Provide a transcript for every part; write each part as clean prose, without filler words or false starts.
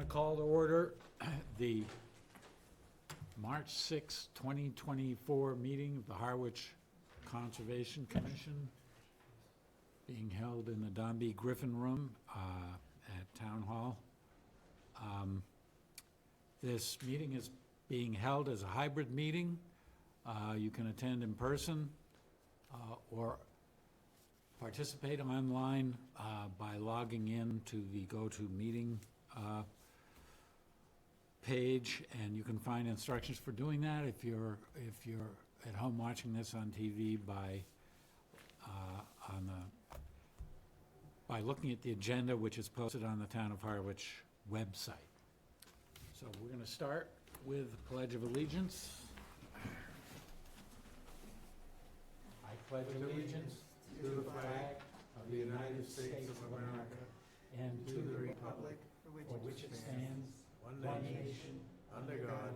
to call to order the March 6, 2024 meeting of the Harwich Conservation Commission being held in the Dombey Griffin Room at Town Hall. This meeting is being held as a hybrid meeting. You can attend in person or participate online by logging in to the GoToMeeting page, and you can find instructions for doing that if you're at home watching this on TV by looking at the agenda, which is posted on the Town of Harwich website. So we're going to start with the Pledge of Allegiance. I pledge allegiance to the flag of the United States of America and to the republic for which it stands, one nation, under God,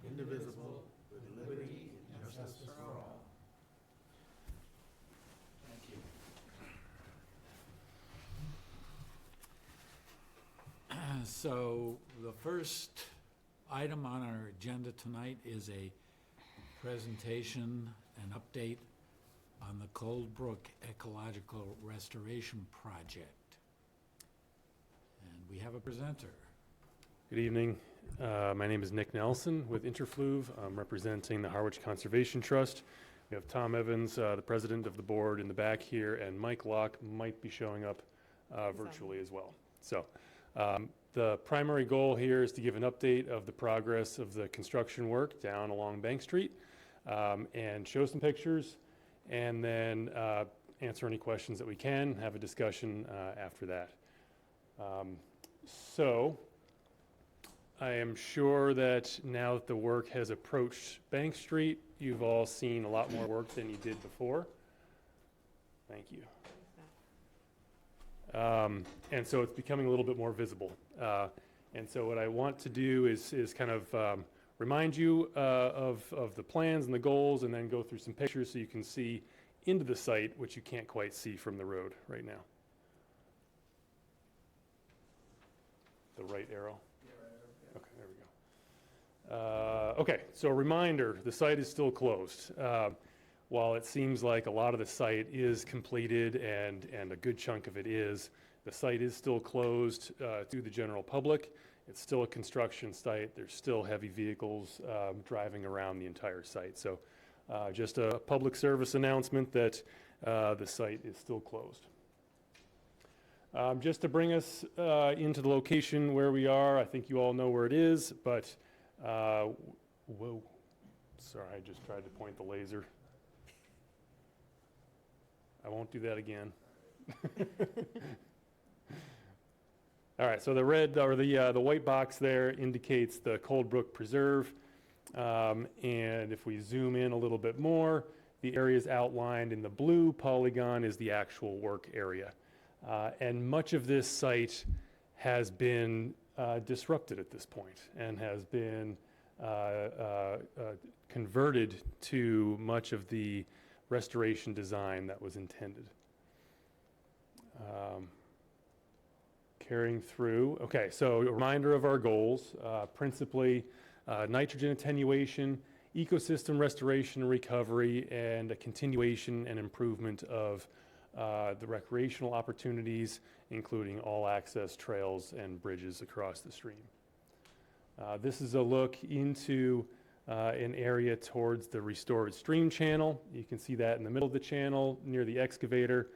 indivisible, with liberty and justice for all. Thank you. So the first item on our agenda tonight is a presentation, an update on the Cold Brook Ecological Restoration Project. And we have a presenter. Good evening. My name is Nick Nelson with Interfluve. I'm representing the Harwich Conservation Trust. We have Tom Evans, the president of the board, in the back here, and Mike Locke might be showing up virtually as well. So the primary goal here is to give an update of the progress of the construction work down along Bank Street and show some pictures, and then answer any questions that we can, have a discussion after that. So I am sure that now that the work has approached Bank Street, you've all seen a lot more work than you did before. Thank you. And so it's becoming a little bit more visible. And so what I want to do is kind of remind you of the plans and the goals, and then go through some pictures so you can see into the site, which you can't quite see from the road right now. The right arrow? Okay, there we go. Okay, so a reminder, the site is still closed. While it seems like a lot of the site is completed and a good chunk of it is, the site is still closed to the general public. It's still a construction site. There's still heavy vehicles driving around the entire site. So just a public service announcement that the site is still closed. Just to bring us into the location where we are, I think you all know where it is, but, whoa, sorry, I just tried to point the laser. I won't do that again. All right, so the red, or the white box there indicates the Cold Brook Preserve, and if we zoom in a little bit more, the areas outlined in the blue polygon is the actual work area. And much of this site has been disrupted at this point and has been converted to much of the restoration design that was intended. Carrying through, okay, so a reminder of our goals, principally nitrogen attenuation, ecosystem restoration and recovery, and a continuation and improvement of the recreational opportunities, including all access trails and bridges across the stream. This is a look into an area towards the restored stream channel. You can see that in the middle of the channel near the excavator.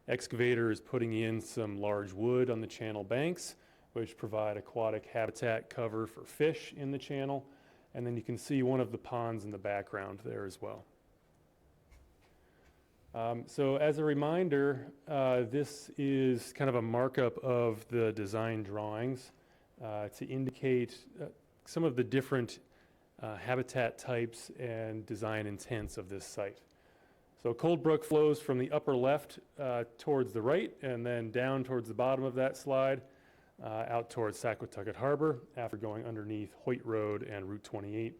Excavator is putting in some large wood on the channel banks, which provide aquatic habitat cover for fish in the channel. And then you can see one of the ponds in the background there as well. So as a reminder, this is kind of a markup of the design drawings to indicate some of the different habitat types and design intents of this site. So Cold Brook flows from the upper left towards the right, and then down towards the bottom of that slide out towards Saquatucket Harbor after going underneath Hoyt Road and Route 28.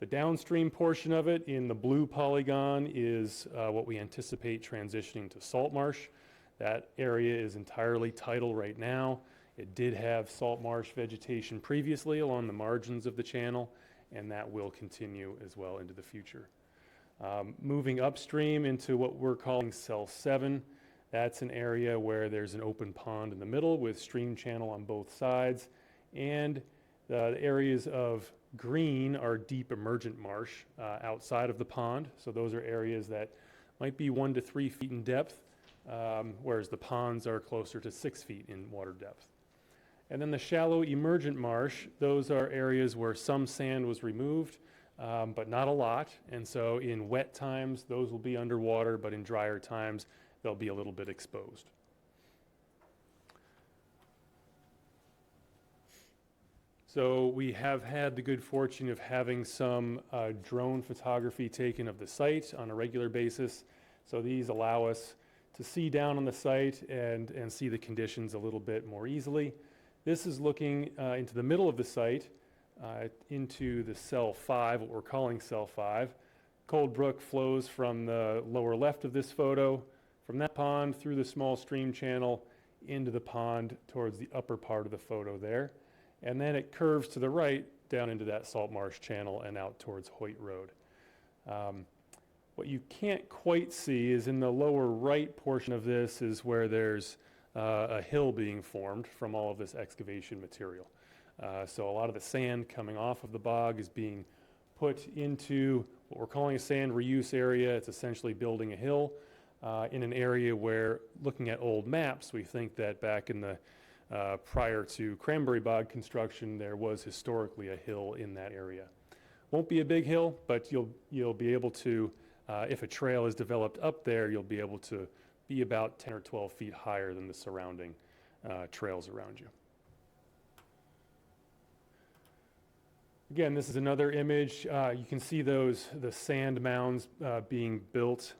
The downstream portion of it in the blue polygon is what we anticipate transitioning to salt marsh. That area is entirely tidal right now. It did have salt marsh vegetation previously along the margins of the channel, and that will continue as well into the future. Moving upstream into what we're calling Cell 7, that's an area where there's an open pond in the middle with stream channel on both sides, and the areas of green are deep emergent marsh outside of the pond. So those are areas that might be 1 to 3 feet in depth, whereas the ponds are closer to 6 feet in water depth. And then the shallow emergent marsh, those are areas where some sand was removed, but not a lot. And so in wet times, those will be underwater, but in drier times, they'll be a little bit exposed. So we have had the good fortune of having some drone photography taken of the site on a regular basis. So these allow us to see down on the site and see the conditions a little bit more easily. This is looking into the middle of the site, into the Cell 5, what we're calling Cell 5. Cold Brook flows from the lower left of this photo, from that pond through the small stream channel into the pond towards the upper part of the photo there. And then it curves to the right down into that salt marsh channel and out towards Hoyt Road. What you can't quite see is in the lower right portion of this is where there's a hill being formed from all of this excavation material. So a lot of the sand coming off of the bog is being put into what we're calling a sand reuse area. It's essentially building a hill in an area where, looking at old maps, we think that back in the prior to Cranberry Bog construction, there was historically a hill in that area. Won't be a big hill, but you'll be able to, if a trail is developed up there, you'll be able to be about 10 or 12 feet higher than the surrounding trails around you. Again, this is another image. You can see the sand mounds being built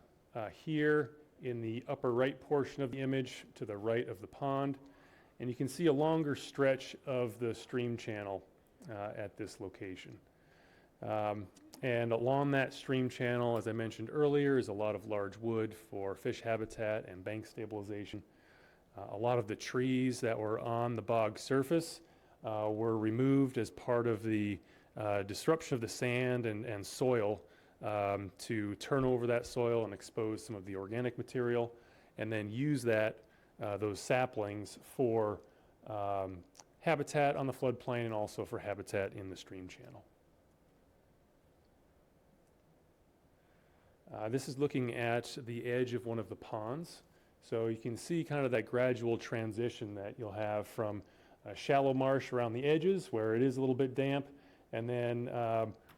here in the upper right portion of the image to the right of the pond. And you can see a longer stretch of the stream channel at this location. And along that stream channel, as I mentioned earlier, is a lot of large wood for fish habitat and bank stabilization. A lot of the trees that were on the bog surface were removed as part of the disruption of the sand and soil to turn over that soil and expose some of the organic material, and then use those saplings for habitat on the floodplain and also for habitat in the stream channel. This is looking at the edge of one of the ponds. So you can see kind of that gradual transition that you'll have from a shallow marsh around the edges where it is a little bit damp, and then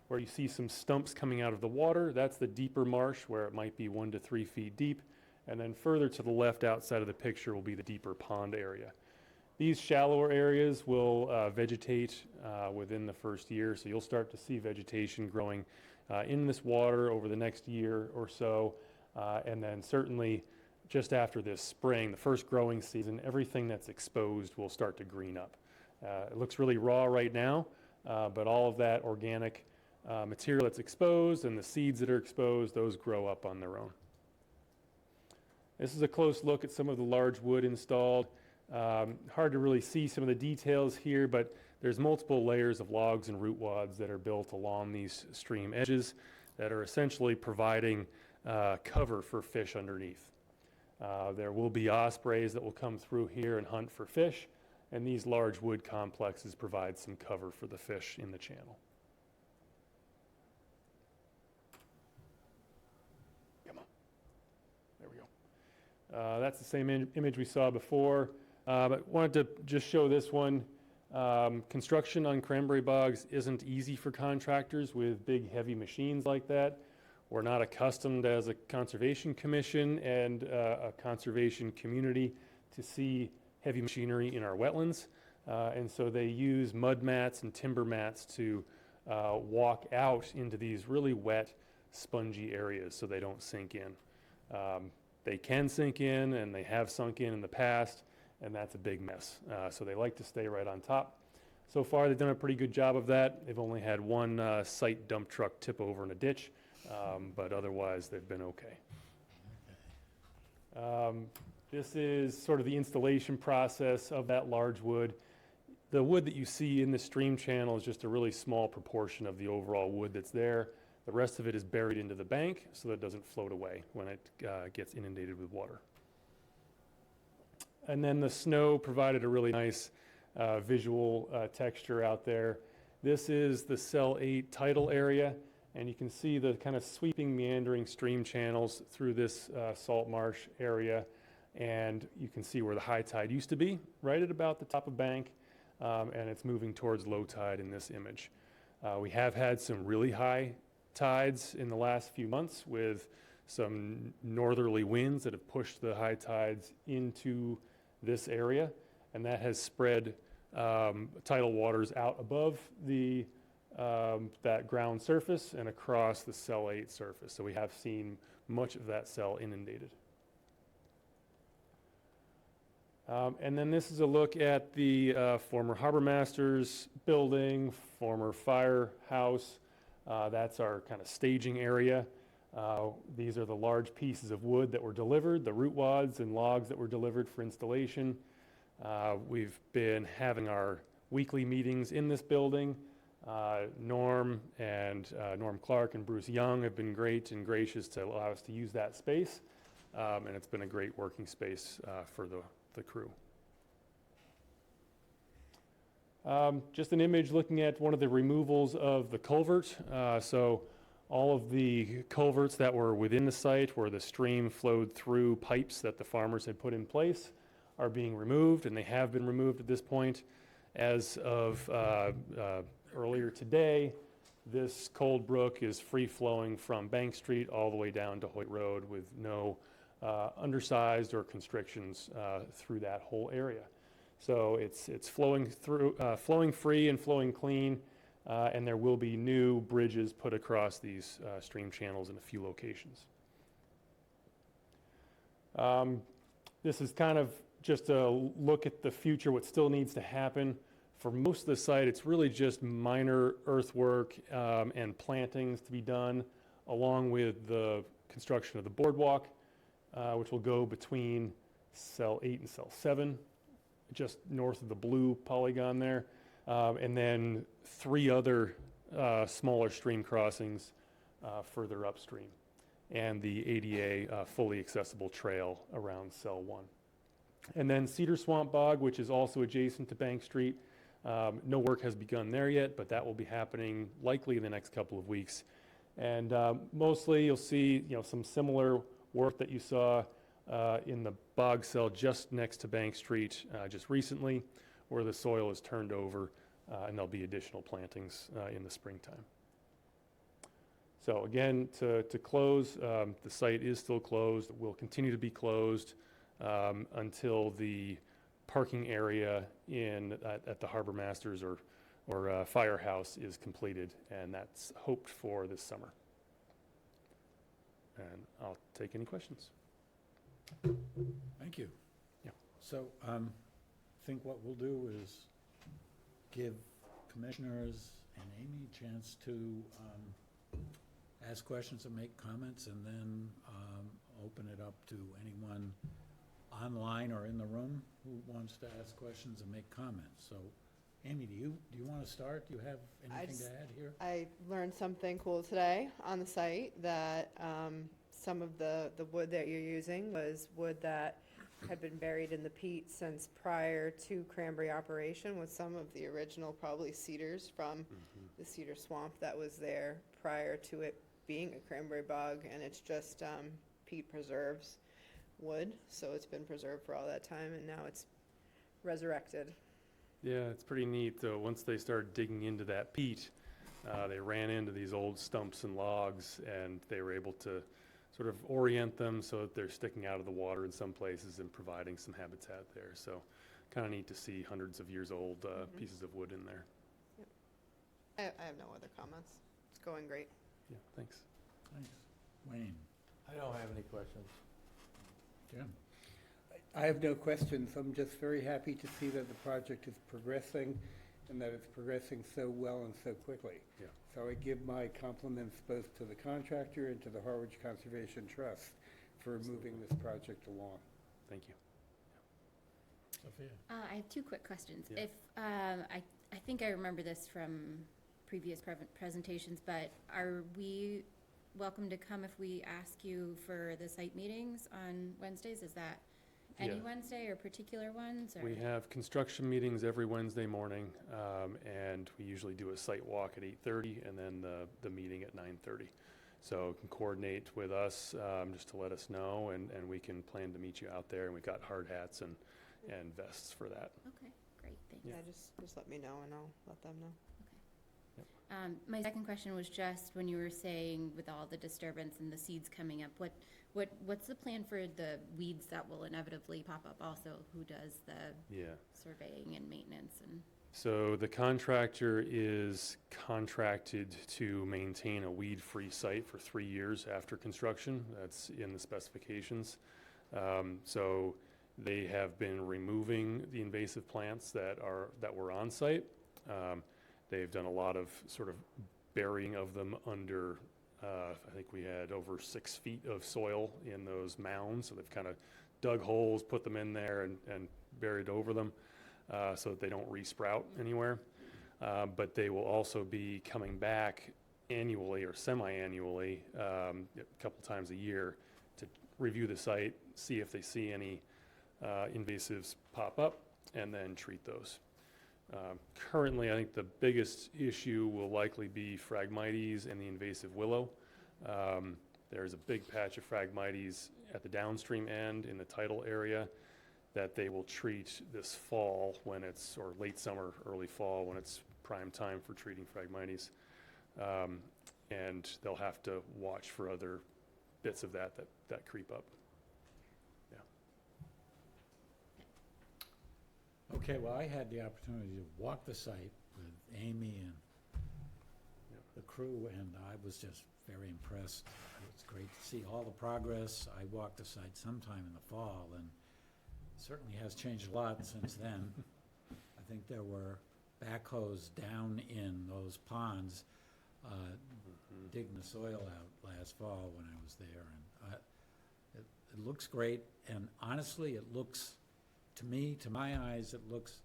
where you see some stumps coming out of the water, that's the deeper marsh where it might be 1 to 3 feet deep. And then further to the left outside of the picture will be the deeper pond area. These shallower areas will vegetate within the first year, so you'll start to see vegetation growing in this water over the next year or so. And then certainly just after this spring, the first growing season, everything that's exposed will start to green up. It looks really raw right now, but all of that organic material that's exposed and the seeds that are exposed, those grow up on their own. This is a close look at some of the large wood installed. Hard to really see some of the details here, but there's multiple layers of logs and root wads that are built along these stream edges that are essentially providing cover for fish underneath. There will be ospreys that will come through here and hunt for fish, and these large wood complexes provide some cover for the fish in the channel. Come on. There we go. That's the same image we saw before, but wanted to just show this one. Construction on cranberry bogs isn't easy for contractors with big, heavy machines like that. We're not accustomed as a conservation commission and a conservation community to see heavy machinery in our wetlands. And so they use mud mats and timber mats to walk out into these really wet, spongy areas so they don't sink in. They can sink in, and they have sunk in the past, and that's a big mess. So they like to stay right on top. So far, they've done a pretty good job of that. They've only had one site dump truck tip over in a ditch, but otherwise they've been okay. This is sort of the installation process of that large wood. The wood that you see in the stream channel is just a really small proportion of the overall wood that's there. The rest of it is buried into the bank so that it doesn't float away when it gets inundated with water. And then the snow provided a really nice visual texture out there. This is the Cell 8 tidal area, and you can see the kind of sweeping, meandering stream channels through this salt marsh area. And you can see where the high tide used to be, right at about the top of bank, and it's moving towards low tide in this image. We have had some really high tides in the last few months with some northerly winds that have pushed the high tides into this area, and that has spread tidal waters out above the that ground surface and across the Cell 8 surface. So we have seen much of that cell inundated. And then this is a look at the former Harbor Masters building, former firehouse. That's our kind of staging area. These are the large pieces of wood that were delivered, the root wads and logs that were delivered for installation. We've been having our weekly meetings in this building. Norm Clark and Bruce Young have been great and gracious to allow us to use that space. And it's been a great working space for the crew. Just an image looking at one of the removals of the culvert. So all of the culverts that were within the site where the stream flowed through pipes that the farmers had put in place are being removed, and they have been removed at this point. As of earlier today, this Cold Brook is free flowing from Bank Street all the way down to Hoyt Road with no undersized or constrictions through that whole area. So it's flowing through, flowing free and flowing clean, and there will be new bridges put across these stream channels in a few locations. This is kind of just a look at the future, what still needs to happen. For most of the site, it's really just minor earthwork and plantings to be done, along with the construction of the boardwalk, which will go between Cell 8 and Cell 7, just north of the blue polygon there, and then 3 other smaller stream crossings further upstream, and the ADA fully accessible trail around Cell 1. And then Cedar Swamp Bog, which is also adjacent to Bank Street. No work has begun there yet, but that will be happening likely in the next couple of weeks. And mostly you'll see some similar work that you saw in the bog cell just next to Bank Street just recently, where the soil is turned over and there'll be additional plantings in the springtime. So again, to close, the site is still closed. It will continue to be closed until the parking area at the Harbor Masters or Firehouse is completed, and that's hoped for this summer. And I'll take any questions. Thank you. Yeah. So I think what we'll do is give commissioners and Amy a chance to ask questions and make comments, and then open it up to anyone online or in the room who wants to ask questions and make comments. So Amy, do you want to start? Do you have anything to add here? I learned something cool today on the site, that some of the wood that you're using was wood that had been buried in the peat since prior to cranberry operation, with some of the original probably cedars from the cedar swamp that was there prior to it being a cranberry bog, and it's just peat preserves wood, so it's been preserved for all that time, and now it's resurrected. Yeah, it's pretty neat. Once they started digging into that peat, they ran into these old stumps and logs, and they were able to sort of orient them so that they're sticking out of the water in some places and providing some habitat there. So kind of neat to see hundreds of years old pieces of wood in there. Yep. I have no other comments. It's going great. Yeah, thanks. Thanks. Wayne? I don't have any questions. Jim? I have no questions. I'm just very happy to see that the project is progressing and that it's progressing so well and so quickly. Yeah. So I give my compliments both to the contractor and to the Harwich Conservation Trust for moving this project along. thank you. Sophia? I have two quick questions. Yeah. If, I think I remember this from previous presentations, but are we welcome to come if we ask you for the site meetings on Wednesdays? Is that any Yeah. Wednesday or particular ones? Or? We have construction meetings every Wednesday morning, and we usually do a site walk at 8:30 and then the meeting at 9:30. So you can coordinate with us just to let us know, and we can plan to meet you out there. And we've got hard hats and vests for that. Okay, great, thanks. Yeah, just let me know and I'll let them know. My second question was just when you were saying with all the disturbance and the seeds coming up, what's the plan for the weeds that will inevitably pop up also? Who does the Yeah. surveying and maintenance and? So the contractor is contracted to maintain a weed-free site for 3 years after construction. That's in the specifications. So they have been removing the invasive plants that were on site. They've done a lot of sort of burying of them under, I think we had over 6 feet of soil in those mounds. So they've kind of dug holes, put them in there and buried over them so that they don't resprout anywhere. But they will also be coming back annually or semi-annually, a couple times a year to review the site, see if they see any invasives pop up, and then treat those. Currently, I think the biggest issue will likely be Phragmites and the invasive willow. There's a big patch of Phragmites at the downstream end in the tidal area that they will treat this fall or late summer, early fall, when it's prime time for treating Phragmites. And they'll have to watch for other bits of that creep up. Okay, well, I had the opportunity to walk the site with Amy and the crew, and I was just very impressed. It was great to see all the progress. I walked the site sometime in the fall, and it certainly has changed a lot since then. I think there were backhoes down in those ponds digging the soil out last fall when I was there, and it looks great, and honestly, it looks, to me, to my eyes, it looks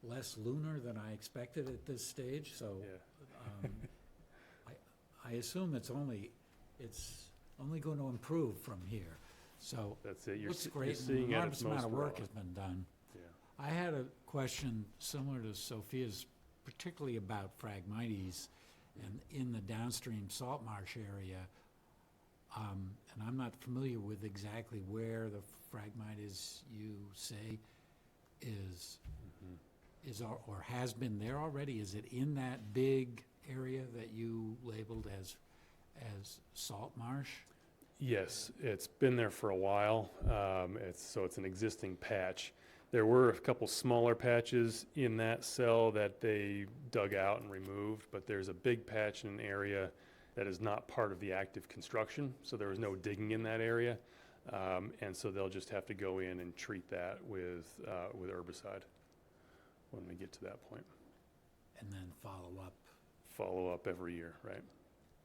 less lunar than I expected at this stage, so Yeah. I assume it's only going to improve from here. So That's it. You're looks you're great, and seeing an it at enormous its amount most of raw. work has been done. Yeah. I had a question similar to Sophia's, particularly about Phragmites and in the downstream salt marsh area. And I'm not familiar with exactly where the Phragmites you say is or has been there already. Is it in that big area that you labeled as salt marsh? Yes, it's been there for a while. It's an existing patch. There were a couple smaller patches in that cell that they dug out and removed, but there's a big patch in an area that is not part of the active construction, so there was no digging in that area. And so they'll just have to go in and treat that with herbicide when we get to that point. And then follow up. Follow up every year, right?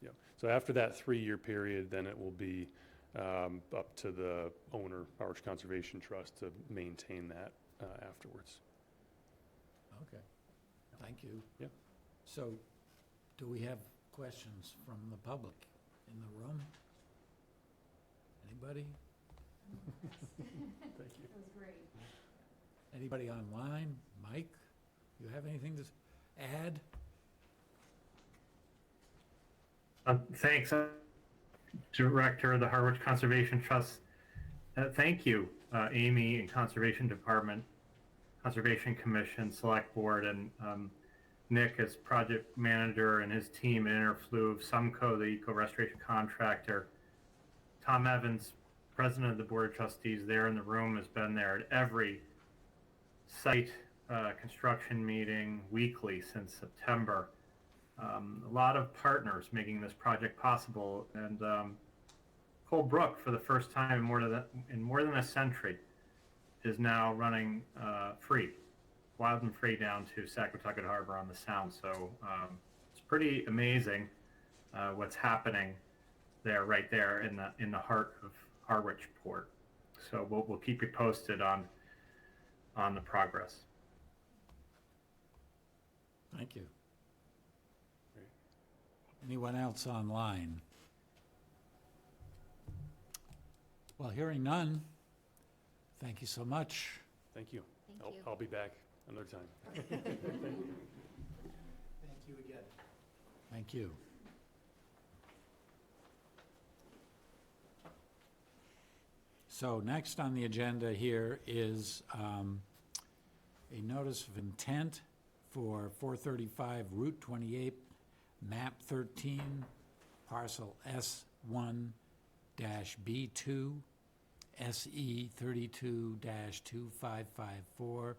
Yep. So after that 3-year period, then it will be up to the owner, Harwich Conservation Trust, to maintain that afterwards. Okay, thank you. Yep. So, do we have questions from the public in the room? Anybody? Thank you. That was great. Anybody online? Mike, you have anything to add? Thanks, Director of the Harwich Conservation Trust. Thank you, Amy and Conservation Department, Conservation Commission, Select Board, and Nick as project manager and his team at Interfluve, Sumco, the eco restoration contractor. Tom Evans, president of the Board of Trustees, there in the room, has been there at every site construction meeting weekly since September. A lot of partners making this project possible, and Cole Brook, for the first time in more than a century, is now running free, wild and free, down to Saquatucket Harbor on the Sound. So it's pretty amazing what's happening there, right there in the heart of Harwich Port. So we'll keep you posted on the progress. Thank you. Great. Anyone else online? Well, hearing none, thank you so much. Thank you. Thank you. I'll be back another time. Thank you again. Thank you. So next on the agenda here is a notice of intent for 435 Route 28, map 13, parcel S1-B2, SE 32-2554 for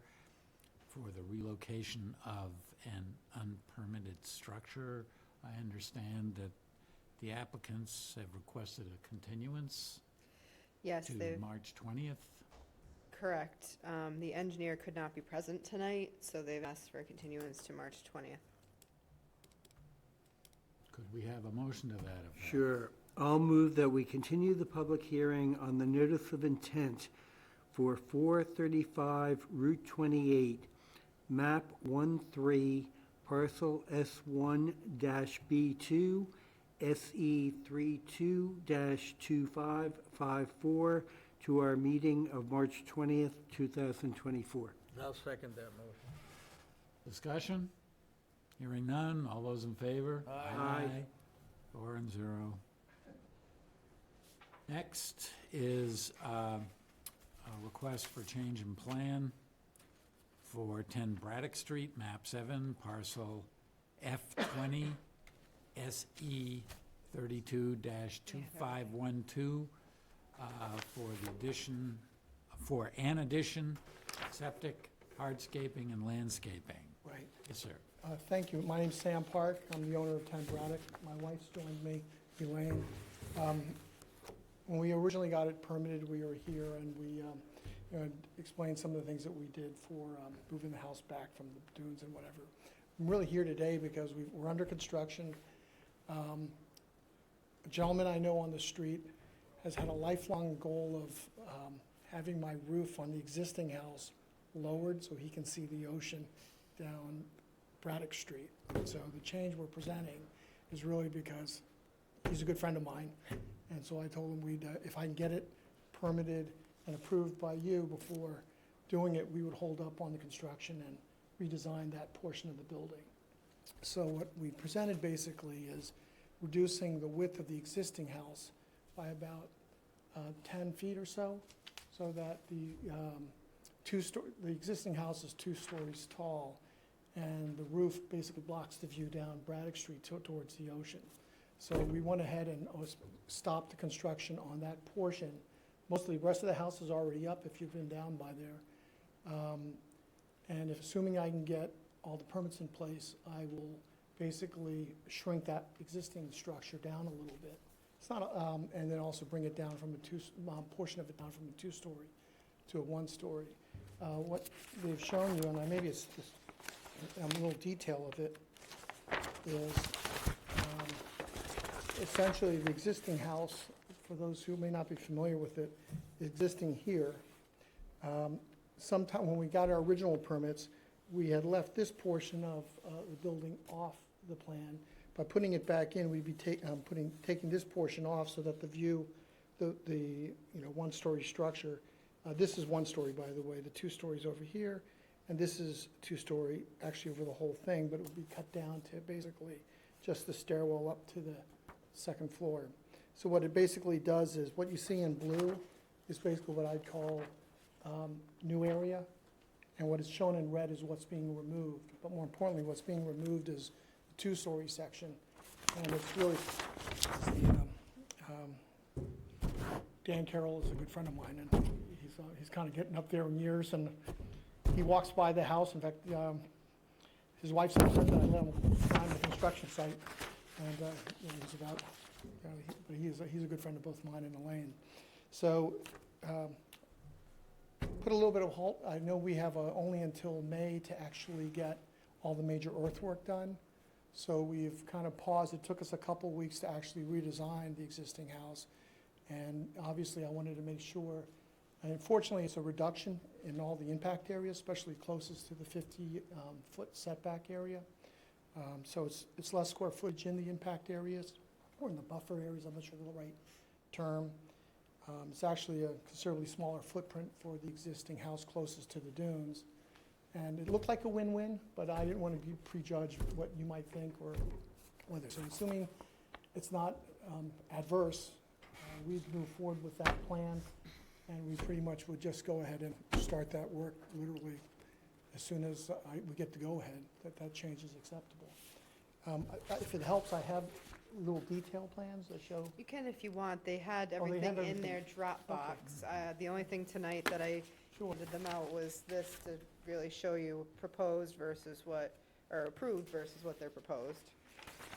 the relocation of an unpermitted structure. I understand that the applicants have requested a continuance Yes, to they've, March 20th. correct. The engineer could not be present tonight, so they've asked for a continuance to March 20th. Could we have a motion to that effect? Sure. I'll move that we continue the public hearing on the notice of intent for 435 Route 28, map 13, parcel S1-B2, SE 32-2554, to our meeting of March 20th, 2024. I'll second that motion. Discussion? Hearing none, all those in favor? Aye. 4-0. Next is a request for change in plan for 10 Braddock Street, map 7, parcel F20, SE 32-2512, for an addition, septic, hardscaping, and landscaping. Right. Yes, sir. Thank you. My name's Sam Park. I'm the owner of 10 Braddock. My wife's joined me, Elaine. When we originally got it permitted, we were here and we explained some of the things that we did for moving the house back from the dunes and whatever. I'm really here today because we're under construction. A gentleman I know on the street has had a lifelong goal of having my roof on the existing house lowered so he can see the ocean down Braddock Street. So the change we're presenting is really because he's a good friend of mine. And so I told him if I can get it permitted and approved by you before doing it, we would hold up on the construction and redesign that portion of the building. So what we presented basically is reducing the width of the existing house by about 10 feet or so that the existing house is 2 stories tall, and the roof basically blocks the view down Braddock Street towards the ocean. So we went ahead and stopped the construction on that portion. Mostly the rest of the house is already up if you've been down by there. And assuming I can get all the permits in place, I will basically shrink that existing structure down a little bit. It's not, and then also bring it down from a portion of it down from a 2-story to a 1-story. What they've shown you, and maybe it's just a little detail of it, is essentially the existing house, for those who may not be familiar with it, existing here. Sometime when we got our original permits, we had left this portion of the building off the plan. By putting it back in, we'd be taking this portion off so that the view, the 1-story structure, this is 1-story, by the way, the 2 stories over here, and this is 2-story, actually over the whole thing, but it would be cut down to basically just the stairwell up to the 2nd floor. So what it basically does is, what you see in blue is basically what I'd call new area, and what is shown in red is what's being removed. But more importantly, what's being removed is the 2-story section, and it's really, Dan Carroll is a good friend of mine, and he's kind of getting up there in years, and he walks by the house. In fact, his wife's upset that I let him climb the construction site, and he's about, but he's a good friend of both mine and Elaine. So put a little bit of halt. I know we have only until May to actually get all the major earthwork done. So we've kind of paused. It took us a couple of weeks to actually redesign the existing house. And obviously I wanted to make sure Unfortunately, it's a reduction in all the impact areas, especially closest to the 50-foot setback area. So it's less square footage in the impact areas, or in the buffer areas, I'm not sure the right term. It's actually a considerably smaller footprint for the existing house closest to the dunes. And it looked like a win-win, but I didn't want to prejudge what you might think or whether. So assuming it's not adverse, we'd move forward with that plan, and we pretty much would just go ahead and start that work literally as soon as we get the go-ahead, that change is acceptable. If it helps, I have little detail plans that show. You can if you want. They had Oh, they everything have in their everything. Dropbox. The only thing tonight that I Sure. handed them out was this to really show you proposed versus what, or approved versus what they're proposed.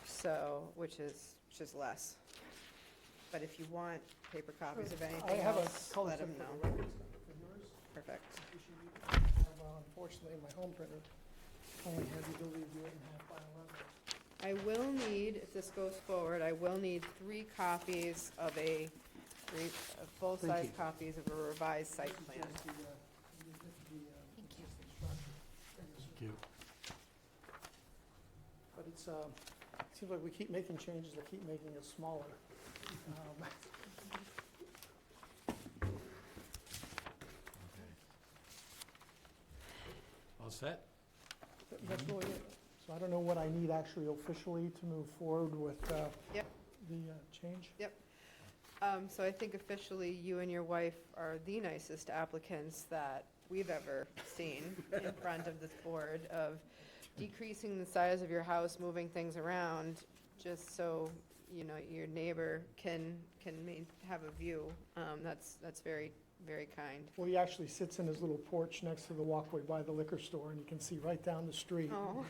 So, which is less. But if you want paper copies of I anything have else, a color let set them for know. the records for yours. Perfect. In case you need it. I have, unfortunately, my home printer only had the ability to do it in 5x11. I will need, if this goes forward, I will need 3 copies of full-size you. copies of a revised site plan. Just the, Thank you. existing structure. Thank you. But it's, it seems like we keep making changes that keep making it smaller. All set? That's really it. So I don't know what I need actually officially to move forward with Yep. the change. So I think officially you and your wife are the nicest applicants that we've ever seen in front of this board of decreasing the size of your house, moving things around, just so, you know, your neighbor can have a view. That's very, very kind. Well, he actually sits in his little porch next to the walkway by the liquor store, and you can see right down the street. Oh,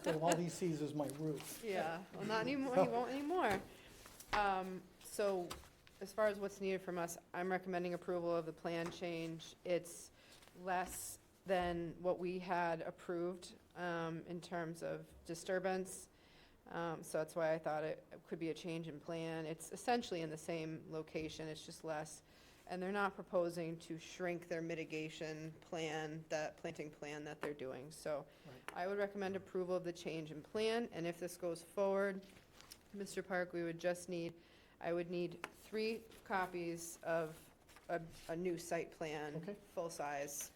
So all he sees is my roof. yeah, well, not anymore, you won't anymore. So as far as what's needed from us, I'm recommending approval of the plan change. It's less than what we had approved in terms of disturbance. So that's why I thought it could be a change in plan. It's essentially in the same location, it's just less. And they're not proposing to shrink their mitigation plan, that planting plan that they're doing. So I would recommend approval of the change in plan, and if this goes forward, Mr. Park, I would need 3 copies of a new site plan, Okay. full-size,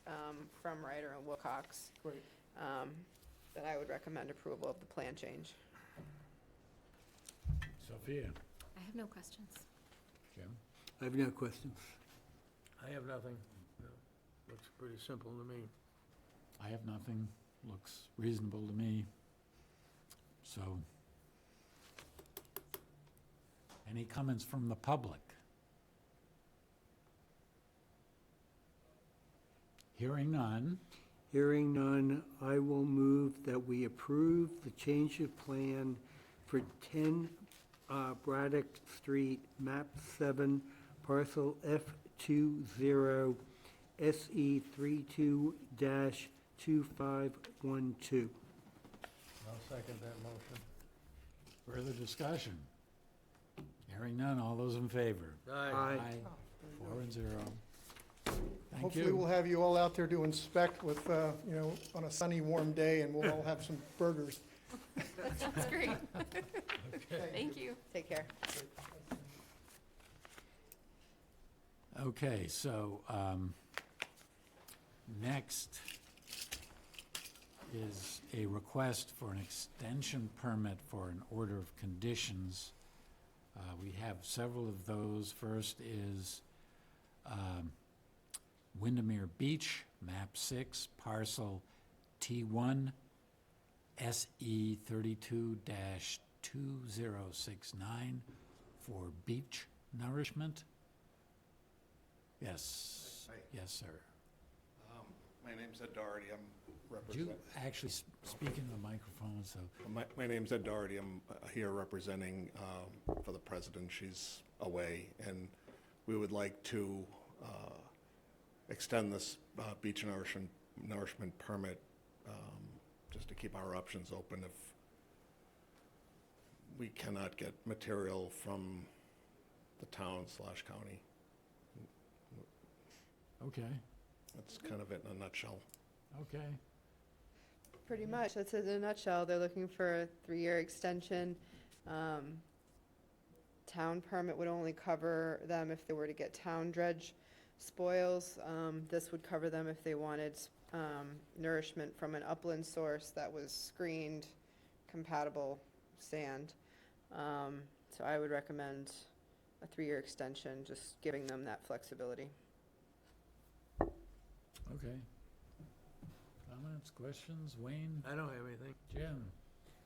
from Ryder and Wilcox, Great. that I would recommend approval of the plan change. Sophia? I have no questions. Jim? I have no questions. I have nothing. No, looks pretty simple to me. I have nothing. Looks reasonable to me. So, any comments from the public? Hearing none. Hearing none, I will move that we approve the change of plan for 10 Braddock Street, map 7, parcel F20, SE 32-2512. I'll second that motion. Further discussion? Hearing none. All those in favor? Aye. 4 and 0. Thank Hopefully, we'll you. have you all out there to inspect with, on a sunny, warm day, and we'll all have some burgers. That sounds great. Thank you. Take care. Okay, so, next is a request for an extension permit for an order of conditions. We have several of those. First is Windermere Beach, map 6, parcel T1, SE 32-2069 for beach nourishment. Yes, yes, sir. My name's Ed Doherty, I'm Could you representing, actually speak into the microphone, so, my name's Ed Doherty, I'm here representing for the president, she's away, and we would like to extend this beach nourishment permit, just to keep our options open if we cannot get material from the town/county. Okay, That's kind of it in a nutshell. okay. Pretty much, that's it in a nutshell. They're looking for a 3-year extension. Town permit would only cover them if they were to get town dredge spoils. This would cover them if they wanted nourishment from an upland source that was screened, compatible sand. So I would recommend a 3-year extension, just giving them that flexibility. Okay. Comments, questions? Wayne? I don't have anything. Jim?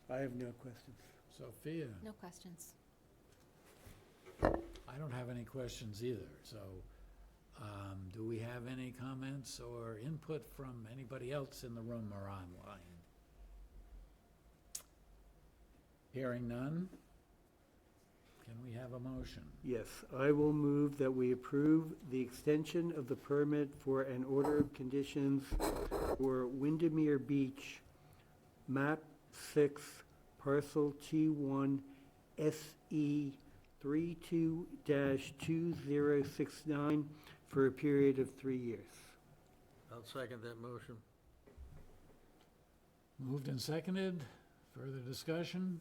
I have no questions. Sophia? No questions. I don't have any questions either, so do we have any comments or input from anybody else in the room or online? Hearing none? Can we have a motion? Yes, I will move that we approve the extension of the permit for an order of conditions for Windermere Beach, map 6, parcel T1, SE 32-2069 for a period of 3 years. I'll second that motion. Moved and seconded. Further discussion?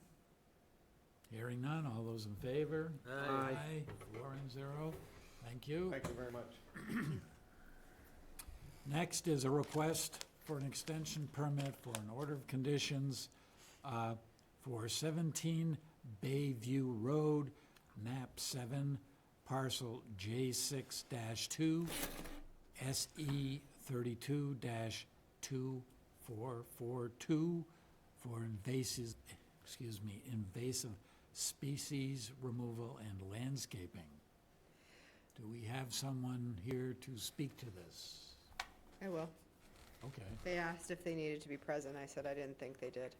Hearing none. All those in favor? Aye. 4-0. Thank you. Thank you very much. Next is a request for an extension permit for an order of conditions for 17 Bayview Road, map 7, parcel J6-2, SE 32-2442 for invasive species removal and landscaping. Do we have someone here to speak to this? I will. Okay. They asked if they needed to be present. I said I didn't think they did.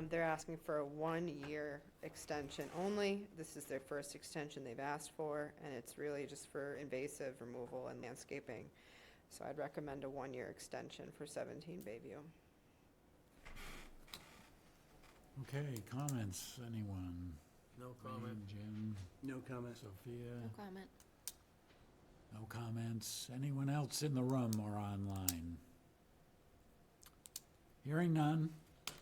They're asking for a 1-year extension only. This is their first extension they've asked for, and it's really just for invasive removal and landscaping. So I'd recommend a 1-year extension for 17 Bayview. Okay, comments, anyone? No comment. Wayne, Jim, No comment. Sophia? No comment. No comments. Anyone else in the room or online? Hearing none.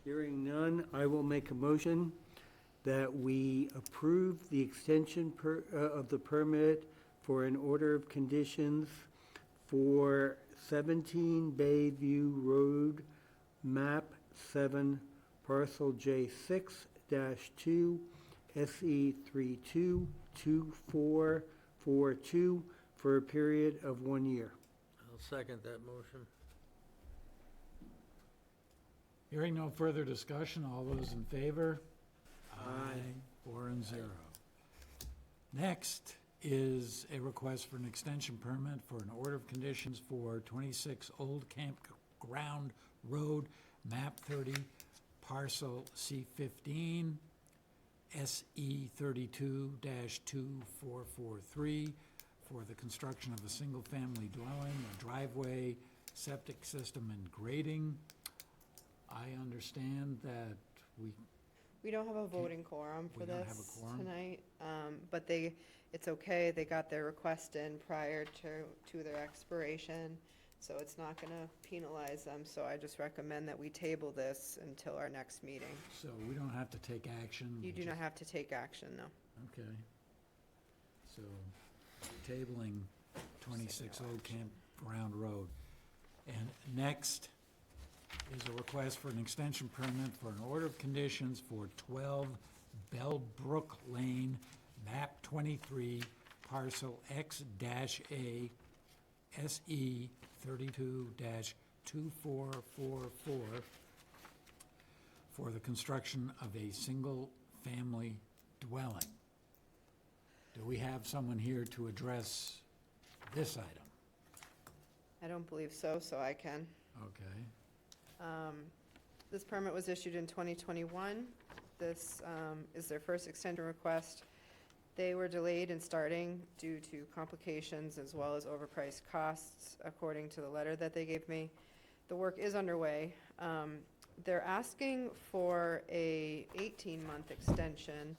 Hearing none, I will make a motion that we approve the extension of the permit for an order of conditions for 17 Bayview Road, map 7, parcel J6-2, SE 32-2442 for a period of 1 year. I'll second that motion. Hearing no further discussion, all those in favor? Aye. 4-0. Next is a request for an extension permit for an order of conditions for 26 Old Campground Road, map 30, parcel C15, SE 32-2443 for the construction of a single-family dwelling, a driveway, septic system, and grading. I understand that We don't have a voting quorum for We don't have a this quorum? tonight, but it's okay. They got their request in prior to their expiration, so it's not gonna penalize them. So I just recommend that we table this until our next meeting. so we don't have to take action. You do not have to take action, no. Okay. So, tabling 26 Old Campground Road. And next is a request for an extension permit for an order of conditions for 12 Bellbrook Lane, map 23, parcel X-A, SE 32-2444 for the construction of a single-family dwelling. Do we have someone here to address this item? I don't believe so, so I can. Okay. This permit was issued in 2021. This is their first extension request. They were delayed in starting due to complications as well as overpriced costs, according to the letter that they gave me. The work is underway. They're asking for a 18-month extension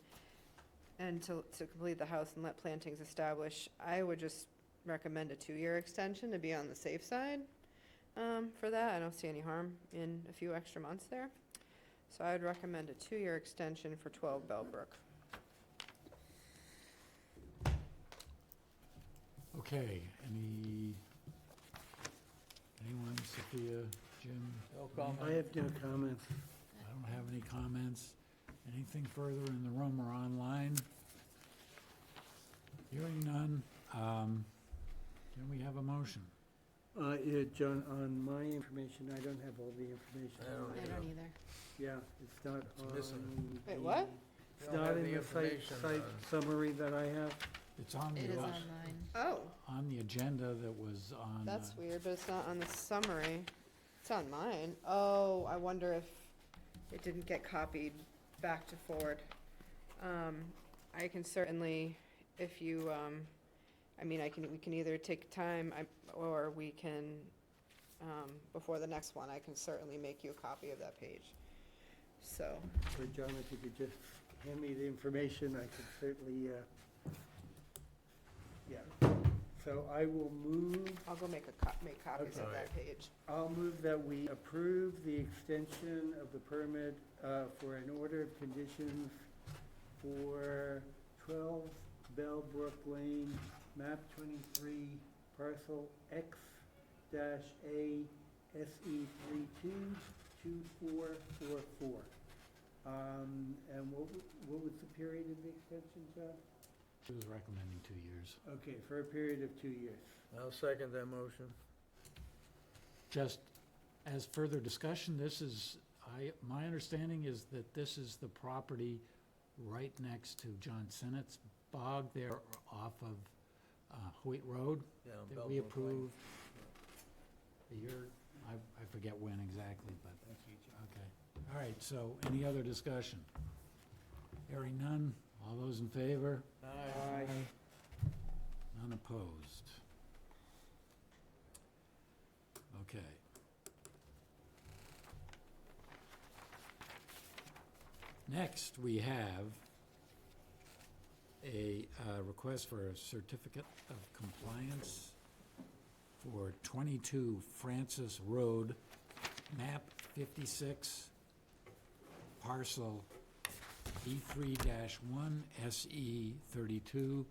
and to complete the house and let plantings establish. I would just recommend a 2-year extension to be on the safe side for that. I don't see any harm in a few extra months there. So I would recommend a 2-year extension for 12 Bellbrook. Okay, anyone, Sophia, Jim? No comment? I have no comments. I don't have any comments. Anything further in the room or online? Hearing none, can we have a motion? Yeah, John, on my information, I don't have all the information. I don't I don't either. Yeah, it's not It's missing. on. Wait, the- what? It's Don't not have in the the site information summary that I have. It's on It is the, online. Oh, on the agenda that was on. that's weird, but it's not on the summary. It's on mine. Oh, I wonder if it didn't get copied back to forward. I can certainly, if you, we can either take time, or we can, before the next one, I can certainly make you a copy of that page. So, Or John, if you could just hand me the information, I could certainly, yeah. So I will move, I'll go make copies of Okay. that page. I'll move that we approve the extension of the permit for an order of conditions for 12 Bellbrook Lane, map 23, parcel X-A SE 322444. And what was the period of the extension, John? It was recommending 2 years. Okay, for a period of 2 years. I'll second that motion. Just as further discussion, my understanding is that this is the property right next to John Sinnett's bog there off of Hoyt Road Yeah, that Bellbrook we Lane. approved a year, I forget when exactly, but, okay. All right, so any other discussion? Hearing none, all those in favor? Aye. None opposed. Okay. Next, we have a request for a certificate of compliance for 22 Francis Road, map 56, parcel E3-1 SE 32-376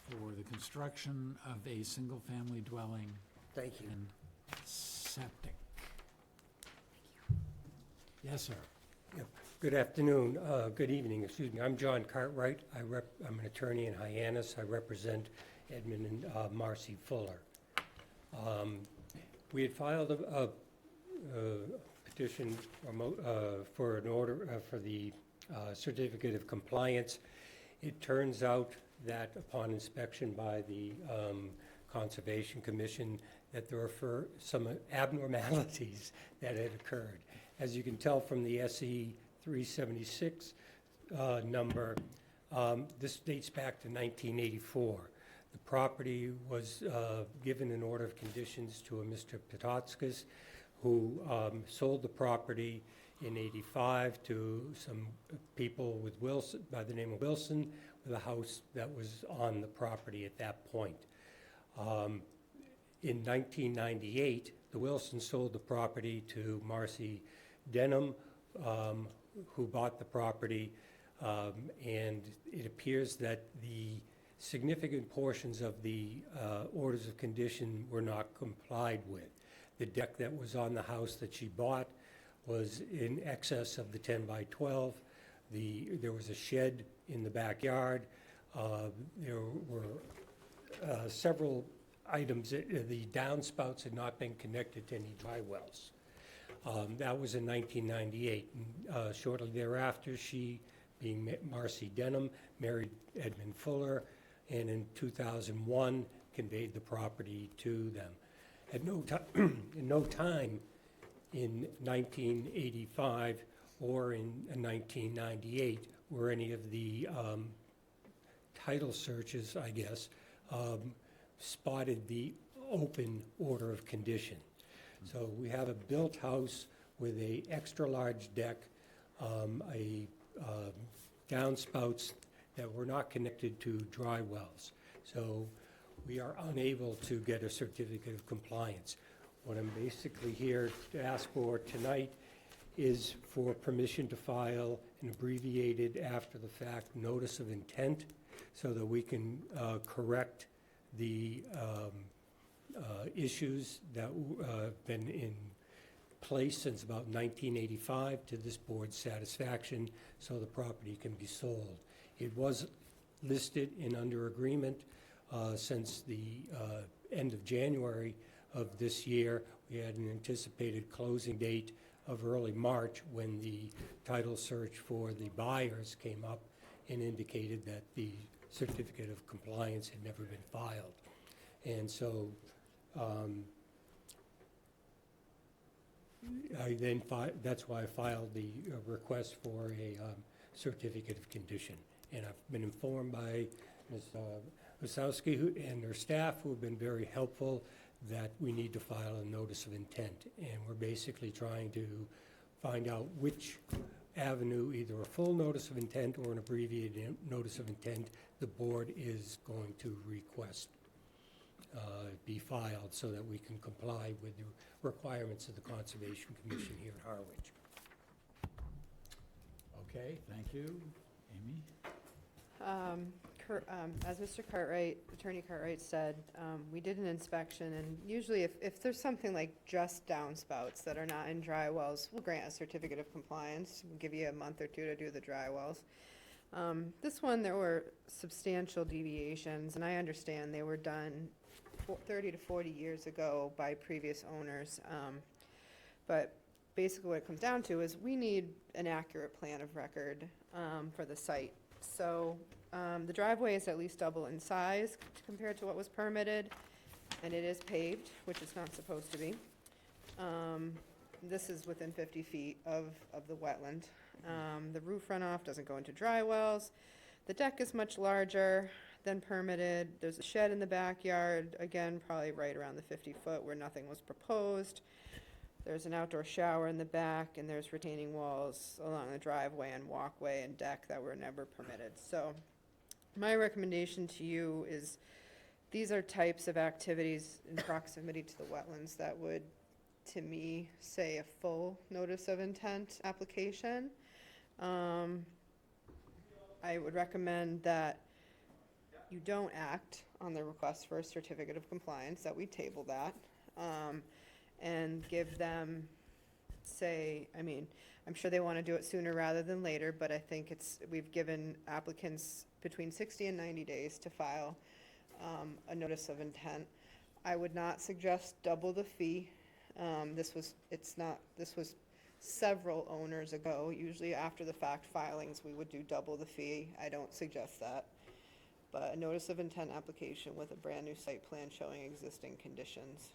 for the construction of a single-family dwelling Thank you. and septic. Yes, sir. Good afternoon, good evening, excuse me. I'm John Cartwright. I'm an attorney in Hyannis. I represent Edmund and Marcy Fuller. We had filed a petition for an order for the certificate of compliance. It turns out that upon inspection by the Conservation Commission, that there were some abnormalities that had occurred. As you can tell from the SE 376 number, this dates back to 1984. The property was given an order of conditions to a Mr. Patotskas, who sold the property in '85 to some people with Wilson, by the name of Wilson, with a house that was on the property at that point. In 1998, the Wilsons sold the property to Marcy Denham, who bought the property, and it appears that the significant portions of the orders of condition were not complied with. The deck that was on the house that she bought was in excess of the 10 by 12. There was a shed in the backyard. There were several items. The downspouts had not been connected to any dry wells. That was in 1998. And, shortly thereafter, she, being Marcy Denham, married Edmund Fuller, and in 2001 conveyed the property to them. At no time in 1985 or in 1998 were any of the title searches, I guess, spotted the open order of condition. So we have a built house with a extra large deck, downspouts that were not connected to dry wells. So we are unable to get a certificate of compliance. What I'm basically here to ask for tonight is for permission to file an abbreviated after-the-fact notice of intent so that we can correct the issues that have been in place since about 1985 to this board's satisfaction, so the property can be sold. It was listed in under agreement since the end of January of this year. We had an anticipated closing date of early March when the title search for the buyers came up and indicated that the certificate of compliance had never been filed. And so that's why I filed the request for a certificate of condition. And I've been informed by Ms. Wasowski and her staff, who have been very helpful, that we need to file a notice of intent. And we're basically trying to find out which avenue, either a full notice of intent or an abbreviated notice of intent, the board is going to request be filed so that we can comply with the requirements of the Conservation Commission here at Harwich. Okay, thank you. Amy? As Mr. Cartwright, Attorney Cartwright said, we did an inspection, and usually if there's something like just downspouts that are not in dry wells, we'll grant a certificate of compliance. We'll give you a month or two to do the dry wells. This one, there were substantial deviations, and I understand they were done 30 to 40 years ago by previous owners. But basically what it comes down to is we need an accurate plan of record for the site. So the driveway is at least double in size compared to what was permitted, and it is paved, which it's not supposed to be. This is within 50 feet of the wetland. The roof runoff doesn't go into dry wells. The deck is much larger than permitted. There's a shed in the backyard, again, probably right around the 50-foot where nothing was proposed. There's an outdoor shower in the back, and there's retaining walls along the driveway and walkway and deck that were never permitted. So my recommendation to you is these are types of activities in proximity to the wetlands that would, to me, say a full notice of intent application. I would recommend that you don't act on the request for a certificate of compliance, that we table that, and give them, I'm sure they want to do it sooner rather than later, but I think we've given applicants between 60 and 90 days to file a notice of intent. I would not suggest double the fee. This was several owners ago. Usually after the fact filings, we would do double the fee. I don't suggest that. But a notice of intent application with a brand new site plan showing existing conditions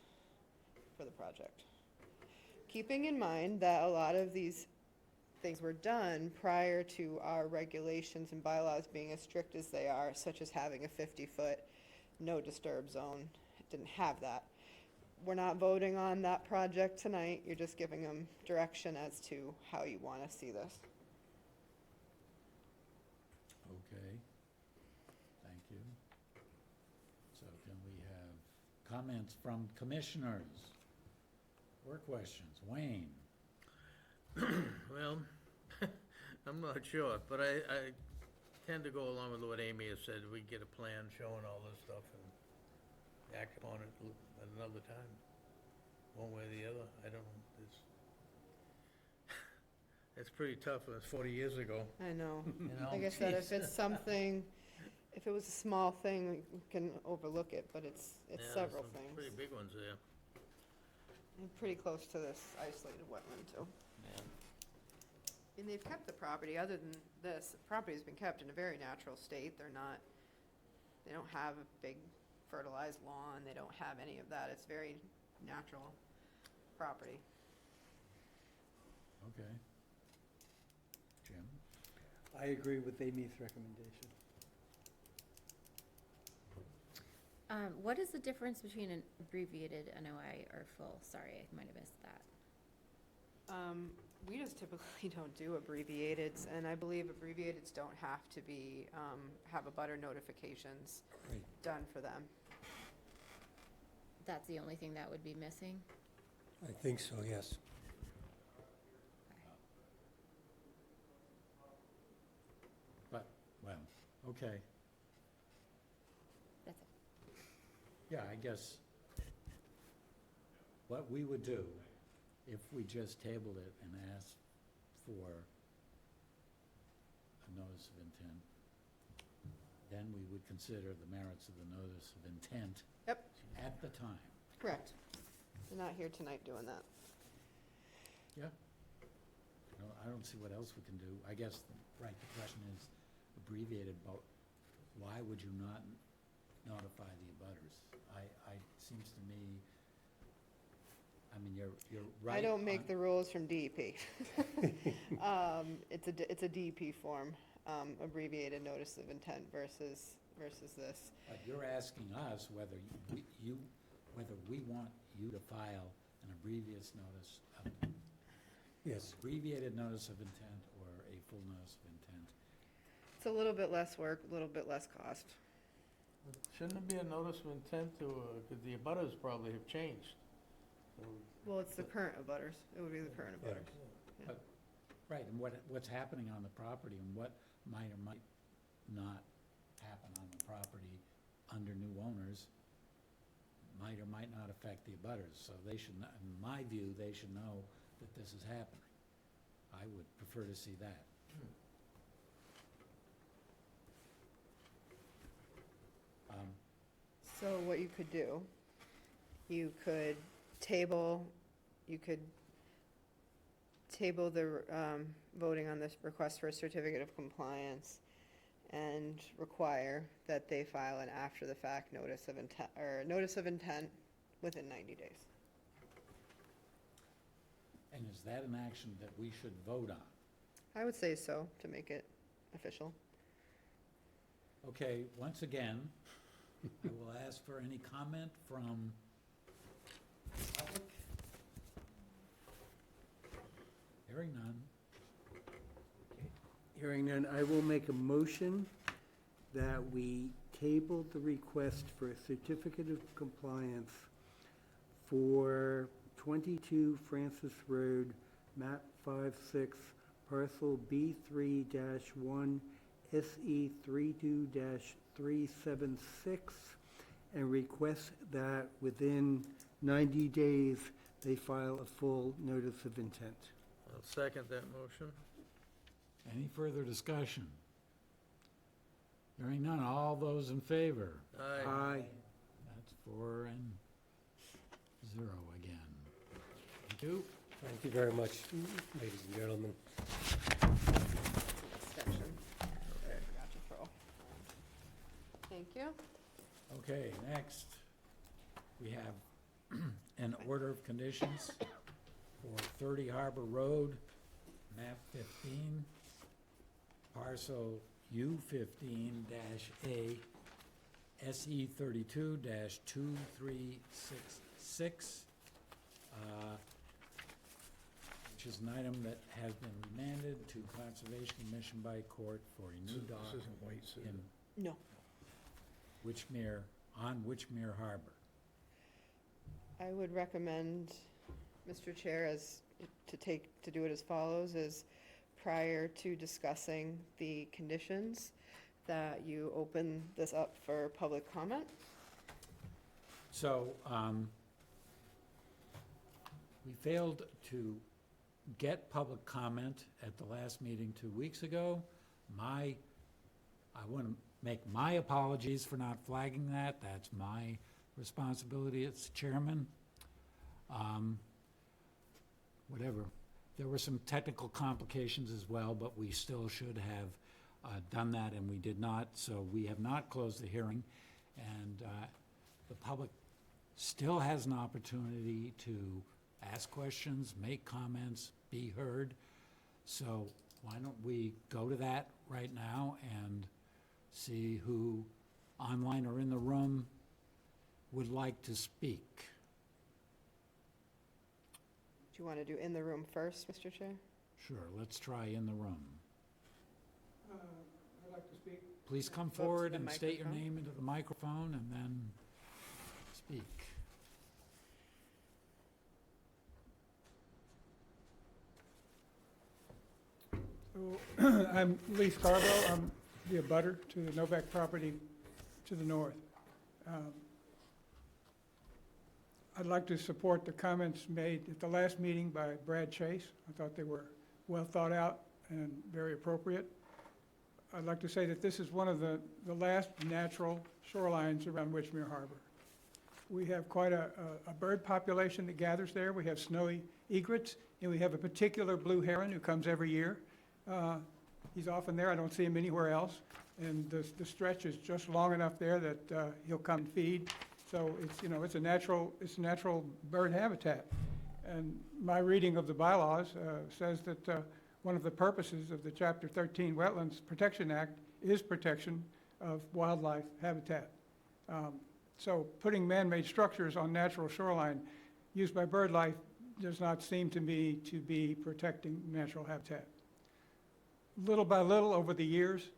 for the project. Keeping in mind that a lot of these things were done prior to our regulations and bylaws being as strict as they are, such as having a 50-foot no disturb zone. It didn't have that. We're not voting on that project tonight. You're just giving them direction as to how you want to see this. Okay. Thank you. So can we have comments from commissioners or questions? Wayne? Well, I'm not sure, but I tend to go along with what Amy has said. We get a plan showing all this stuff and act upon it at another time, one way or the other. I don't know. It's pretty tough. It was 40 years ago. I know. You know? Like I said, if it's something, if it was a small thing, we can overlook it, but it's Yeah, several some things. pretty big ones there. And pretty close to this isolated wetland too. Yeah. And they've kept the property, other than this, the property's been kept in a very natural state. They don't have a big fertilized lawn, they don't have any of that. It's very natural property. Okay. Jim? I agree with Amy's recommendation. What is the difference between an abbreviated NOI or full? Sorry, I might have missed that. We just typically don't do abbreviateds, and I believe abbreviateds don't have to be, have a butter notifications Right. done for them. That's the only thing that would be missing? I think so, yes. But, well, okay. That's it. Yeah, I guess what we would do if we just tabled it and asked for a notice of intent, then we would consider the merits of the notice of intent. Yep. At the time. Correct. We're not here tonight doing that. Yeah. No, I don't see what else we can do. I guess, right, the question is abbreviated, but why would you not notify the abutters? Seems to me, I mean, you're right. I don't make on- the rules from DEP. It's a DEP form, abbreviated notice of intent versus this. But you're asking us whether whether we want you to file an abbreviated notice of, Yes. abbreviated notice of intent or a full notice of intent. It's a little bit less work, a little bit less cost. Shouldn't it be a notice of intent to, because the abutters probably have changed. So, Well, it's the current abutters. It would be the current Yeah. abutters. Right, and what's happening on the property and what might or might not happen on the property under new owners might or might not affect the abutters. So they should, in my view, they should know that this is happening. I would prefer to see that. So what you could do, you could table the voting on this request for a certificate of compliance and require that they file an after-the-fact notice of intent, or notice of intent within 90 days. And is that an action that we should vote on? I would say so, to make it official. Okay, once again, I will ask for any comment from the public. Hearing none. Hearing none, I will make a motion that we table the request for a certificate of compliance for 22 Francis Road, map 56, parcel B3-1, SE 32-376, and request that within 90 days, they file a full notice of intent. I'll second that motion. Any further discussion? Hearing none, all those in favor? Aye. Aye. That's 4-0 again. Thank you. Thank you very much, ladies and gentlemen. Extension. I forgot to throw. Thank you. Okay, next, we have an order of conditions for 30 Harbor Road, map 15, parcel U15-A, SE 32-2366, which is an item that has been remanded to Conservation Commission by court for a new dock This isn't White City. in No. Witchmere, on Witchmere Harbor. I would recommend, Mr. Chair, to do it as follows, is prior to discussing the conditions, that you open this up for public comment. So, we failed to get public comment at the last meeting 2 weeks ago. I want to make my apologies for not flagging that. That's my responsibility as chairman. Whatever. There were some technical complications as well, but we still should have done that, and we did not. So we have not closed the hearing, and the public still has an opportunity to ask questions, make comments, be heard. So why don't we go to that right now and see who online or in the room would like to speak? you want to do in the room first, Mr. Chair? Sure, let's try in the room. I'd like to speak. Please come Go up to forward the and state your microphone. name into the microphone and then speak. So, I'm Lee Scarborough. I'm the abutter to the Novak property to the north. I'd like to support the comments made at the last meeting by Brad Chase. I thought they were well thought out and very appropriate. I'd like to say that this is one of the last natural shorelines around Witchmere Harbor. We have quite a bird population that gathers there. We have snowy egrets, and we have a particular blue heron who comes every year. He's often there. I don't see him anywhere else. And the stretch is just long enough there that he'll come and feed. So it's, you know, it's a natural bird habitat. And my reading of the bylaws says that one of the purposes of the Chapter 13 Wetlands Protection Act is protection of wildlife habitat. So putting man-made structures on natural shoreline used by bird life does not seem to me to be protecting natural habitat. Little by little over the years,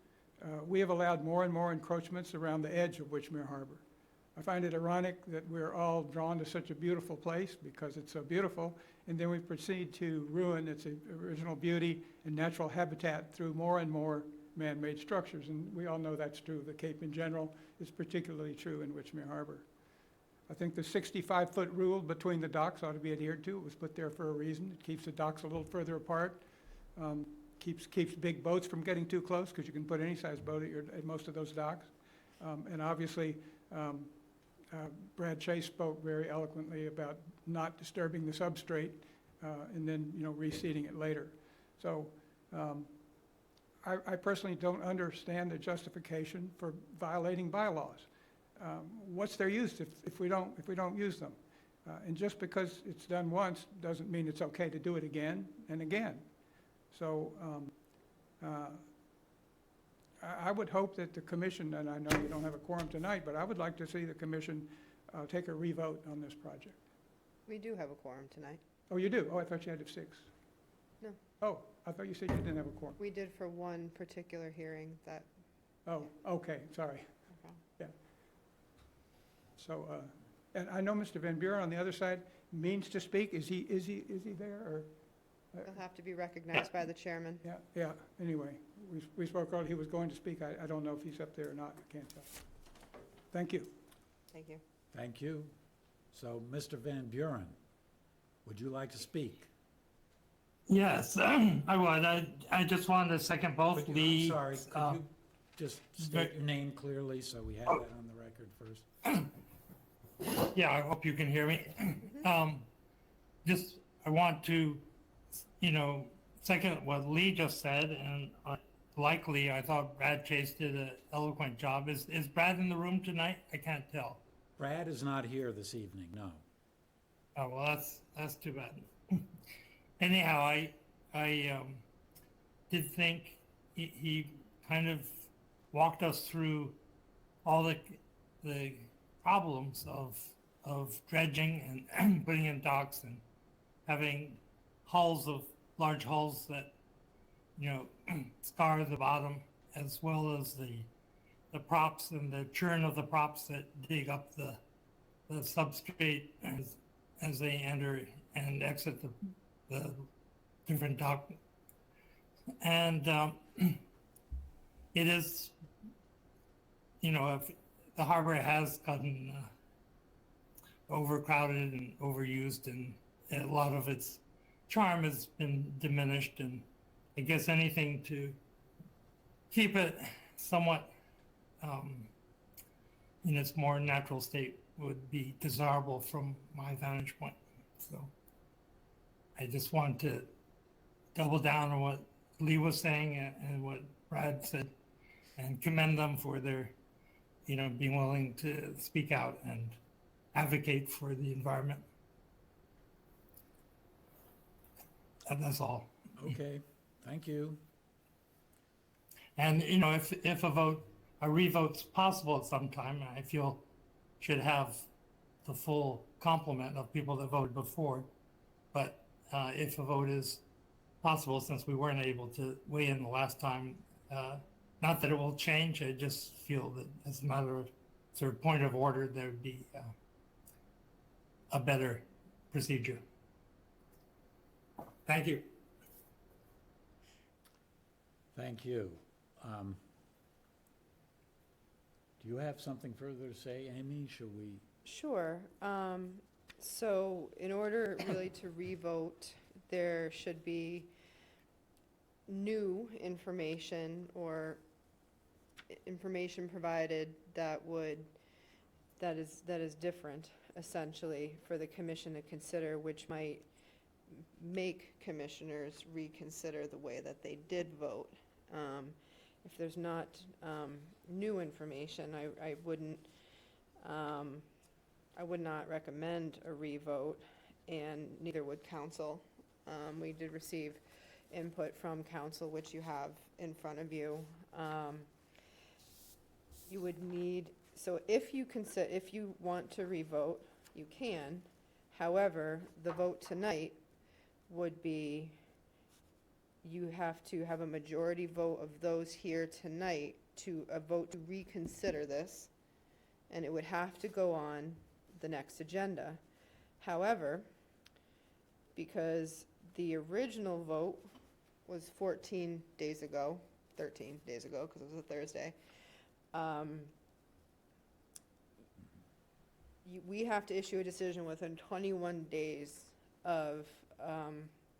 we have allowed more and more encroachments around the edge of Witchmere Harbor. I find it ironic that we're all drawn to such a beautiful place because it's so beautiful, and then we proceed to ruin its original beauty and natural habitat through more and more man-made structures. And we all know that's true. The Cape in general is particularly true in Witchmere Harbor. I think the 65-foot rule between the docks ought to be adhered to. It was put there for a reason. It keeps the docks a little further apart. Keeps big boats from getting too close because you can put any size boat at most of those docks. And obviously, Brad Chase spoke very eloquently about not disturbing the substrate and then, you know, reseeding it later. So I personally don't understand the justification for violating bylaws. What's their use if we don't use them? And just because it's done once doesn't mean it's okay to do it again and again. So I would hope that the commission, and I know you don't have a quorum tonight, but I would like to see the commission take a revote on this project. We do have a quorum tonight. Oh, you do? Oh, I thought you had 6. No. Oh, I thought you said you didn't have a quorum. We did for one particular hearing that, Oh, okay, sorry. okay. Yeah. So, and I know Mr. Van Buren on the other side means to speak. Is he there or? He'll have to be recognized by the chairman. Yeah, anyway, we spoke earlier, he was going to speak. I don't know if he's up there or not, I can't tell. Thank you. Thank you. Thank you. So, Mr. Van Buren, would you like to speak? Yes, I would. I just wanted to second both I'm the. sorry, could you just state your name clearly so we have that on the record first? Yeah, I hope you can hear me. Just, I want to, second what Lee just said, and likely, I thought Brad Chase did an eloquent job. Is Brad in the room tonight? I can't tell. Brad is not here this evening, no. Oh, well, that's too bad. Anyhow, I did think he kind of walked us through all the problems of dredging and putting in docks and having large hulls that, scar the bottom, as well as the props and the churn of the props that dig up the substrate as they enter and exit the different dock. And it is, if the harbor has gotten overcrowded and overused, and a lot of its charm has been diminished, and I guess anything to keep it somewhat in its more natural state would be desirable from my vantage point. So I just want to double down on what Lee was saying and what Brad said, and commend them for their, being willing to speak out and advocate for the environment. And that's all. Okay, thank you. And, if a revote's possible at some time, I feel should have the full complement of people that voted before. But if a vote is possible, since we weren't able to weigh in the last time. Not that it will change, I just feel that as a matter of sort of point of order, there would be a better procedure. Thank you. Thank you. Do you have something further to say, Amy? Should we? Sure. So in order really to revote, there should be new information or information provided that is different, essentially, for the commission to consider, which might make commissioners reconsider the way that they did vote. If there's not new information, I would not recommend a revote, and neither would council. We did receive input from council, which you have in front of you. You would need, so if you want to revote, you can. However, the vote tonight would be, you have to have a majority vote of those here tonight to vote to reconsider this, and it would have to go on the next agenda. However, because the original vote was 13 days ago, because it was a Thursday, we have to issue a decision within 21 days of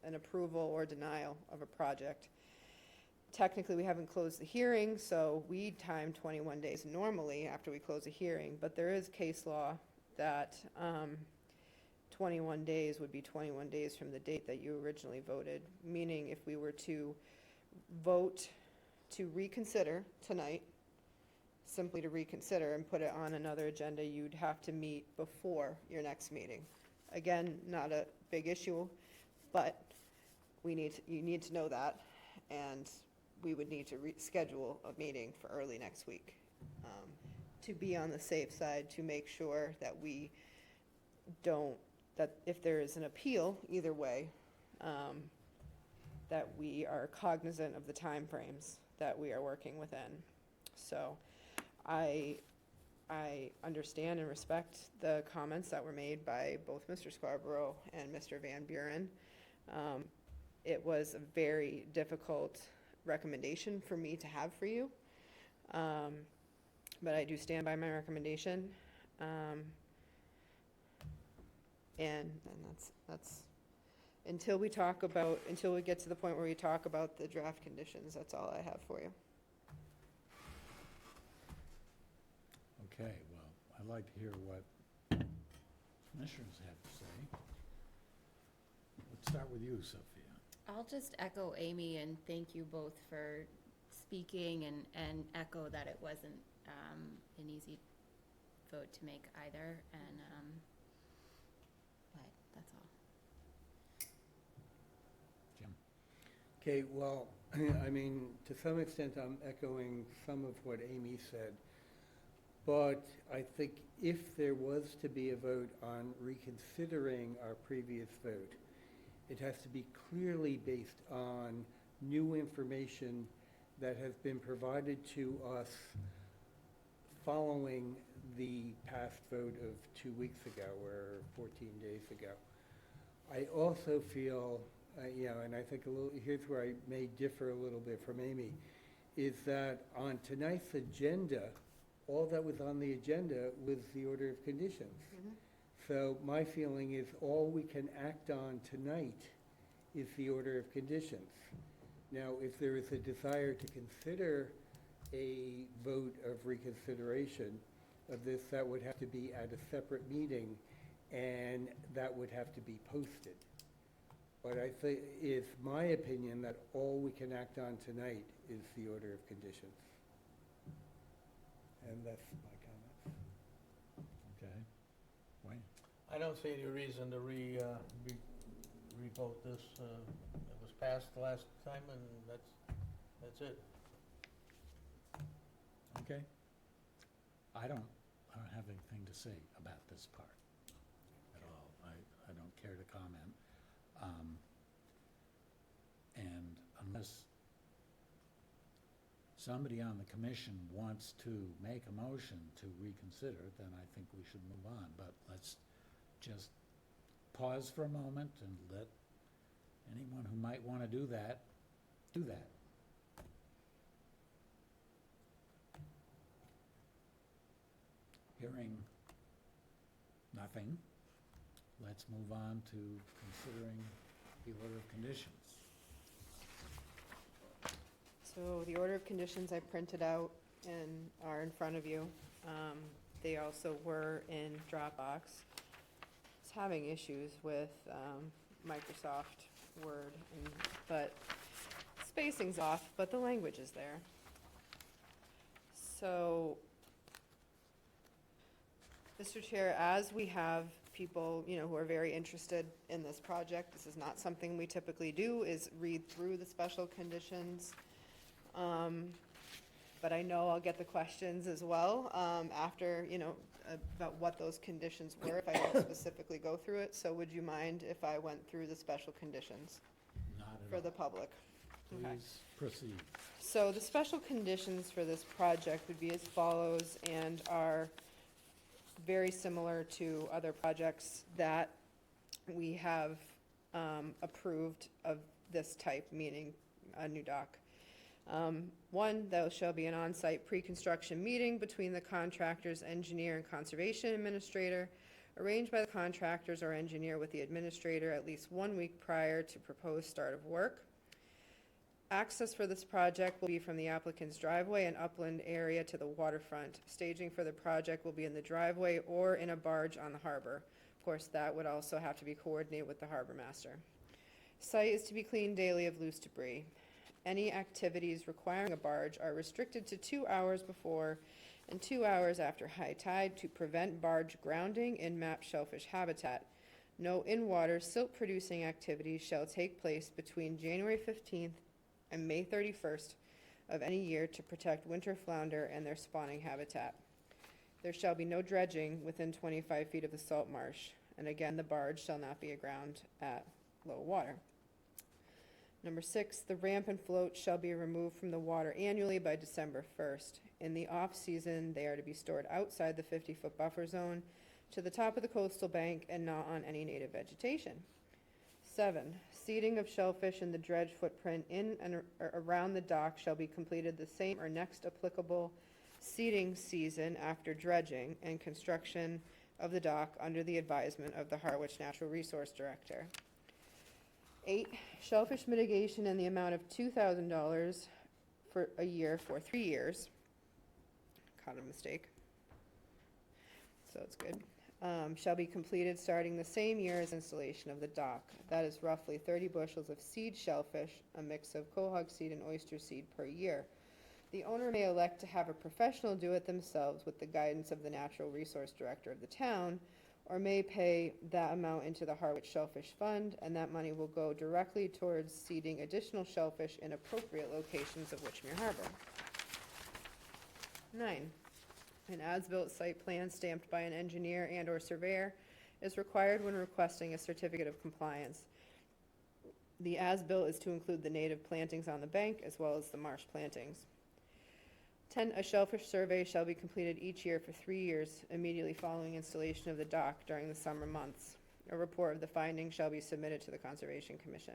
an approval or denial of a project. Technically, we haven't closed the hearing, so we time 21 days normally after we close a hearing, but there is case law that 21 days would be 21 days from the date that you originally voted, meaning if we were to vote to reconsider tonight, simply to reconsider and put it on another agenda, you'd have to meet before your next meeting. Again, not a big issue, but you need to know that, and we would need to schedule a meeting for early next week to be on the safe side, to make sure that we don't, that if there is an appeal either way, that we are cognizant of the timeframes that we are working within. So I understand and respect the comments that were made by both Mr. Scarborough and Mr. Van Buren. It was a very difficult recommendation for me to have for you, but I do stand by my recommendation, and that's until we get to the point where we talk about the draft conditions. That's all I have for you. Okay, well, I'd like to hear what commissioners have to say. Let's start with you, Sophia. I'll just echo Amy and thank you both for speaking, and echo that it wasn't an easy vote to make either, and but that's all. Jim? Okay, well, I mean, to some extent, I'm echoing some of what Amy said. But I think if there was to be a vote on reconsidering our previous vote, it has to be clearly based on new information that has been provided to us following the past vote of 2 weeks ago or 14 days ago. I also feel, and I think here's where I may differ a little bit from Amy, is that on tonight's agenda, all that was on the agenda was the order of conditions. Mm-hmm. So my feeling is all we can act on tonight is the order of conditions. Now, if there is a desire to consider a vote of reconsideration of this, that would have to be at a separate meeting, and that would have to be posted. But I think it's my opinion that all we can act on tonight is the order of conditions. And that's my comments. Okay. Wayne? I don't see any reason to revote this. It was passed the last time, and that's it. Okay. I don't have anything to say about this part at all. I don't care to comment. somebody on the commission wants to make a motion to reconsider, then I think we should move on. But let's just pause for a moment and let anyone who might want to do that, do that. Hearing nothing, let's move on to considering the order of conditions. So the order of conditions I printed out and are in front of you. They also were in Dropbox. It's having issues with Microsoft Word, but spacing's off, but the language is there. So, Mr. Chair, as we have people, who are very interested in this project, this is not something we typically do, is read through the special conditions. But I know I'll get the questions as well, after, about what those conditions were, if I don't specifically go through it. So would you mind if I went through the special conditions Not at for all. the public? Okay. Please proceed. So the special conditions for this project would be as follows and are very similar to other projects that we have approved of this type, meaning a new dock. One, there shall be an on-site pre-construction meeting between the contractor's engineer and conservation administrator, arranged by the contractors or engineer with the administrator at least 1 week prior to proposed start of work. Access for this project will be from the applicant's driveway and upland area to the waterfront. Staging for the project will be in the driveway or in a barge on the harbor. Of course, that would also have to be coordinated with the harbor master. Site is to be cleaned daily of loose debris. Any activities requiring a barge are restricted to 2 hours before and 2 hours after high tide to prevent barge grounding in MAP shellfish habitat. No in-water silt-producing activities shall take place between January 15th and May 31st of any year to protect winter flounder and their spawning habitat. There shall be no dredging within 25 feet of the salt marsh, and again, the barge shall not be aground at low water. Number 6, the ramp and float shall be removed from the water annually by December 1st. In the off-season, they are to be stored outside the 50-foot buffer zone to the top of the coastal bank and not on any native vegetation. 7, seeding of shellfish in the dredge footprint in and around the dock shall be completed the same or next applicable seeding season after dredging and construction of the dock under the advisement of the Harwich Natural Resource Director. 8, shellfish mitigation in the amount of $2,000 for a year for 3 years. Caught a mistake. So it's good. Shall be completed starting the same year as installation of the dock. That is roughly 30 bushels of seed shellfish, a mix of quahog seed and oyster seed per year. The owner may elect to have a professional do it themselves with the guidance of the Natural Resource Director of the town, or may pay that amount into the Harwich Shellfish Fund, and that money will go directly towards seeding additional shellfish in appropriate locations of Witchmere Harbor. 9, an as-built site plan stamped by an engineer and/or surveyor is required when requesting a certificate of compliance. The as-built is to include the native plantings on the bank as well as the marsh plantings. 10, a shellfish survey shall be completed each year for 3 years immediately following installation of the dock during the summer months. A report of the findings shall be submitted to the Conservation Commission.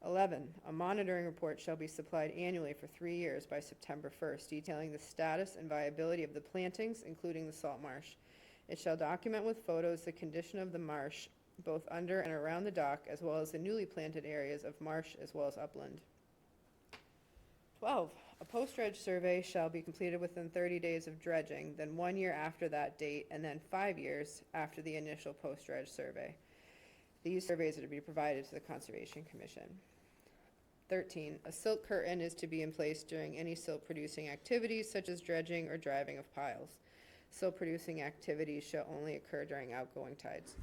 11, a monitoring report shall be supplied annually for 3 years by September 1st, detailing the status and viability of the plantings, including the salt marsh. It shall document with photos the condition of the marsh, both under and around the dock, as well as the newly planted areas of marsh as well as upland. 12, a post-dredge survey shall be completed within 30 days of dredging, then 1 year after that date, and then 5 years after the initial post-dredge survey. These surveys are to be provided to the Conservation Commission. 13, a silt curtain is to be in place during any silt-producing activities such as dredging or driving of piles. Silt-producing activities shall only occur during outgoing tides.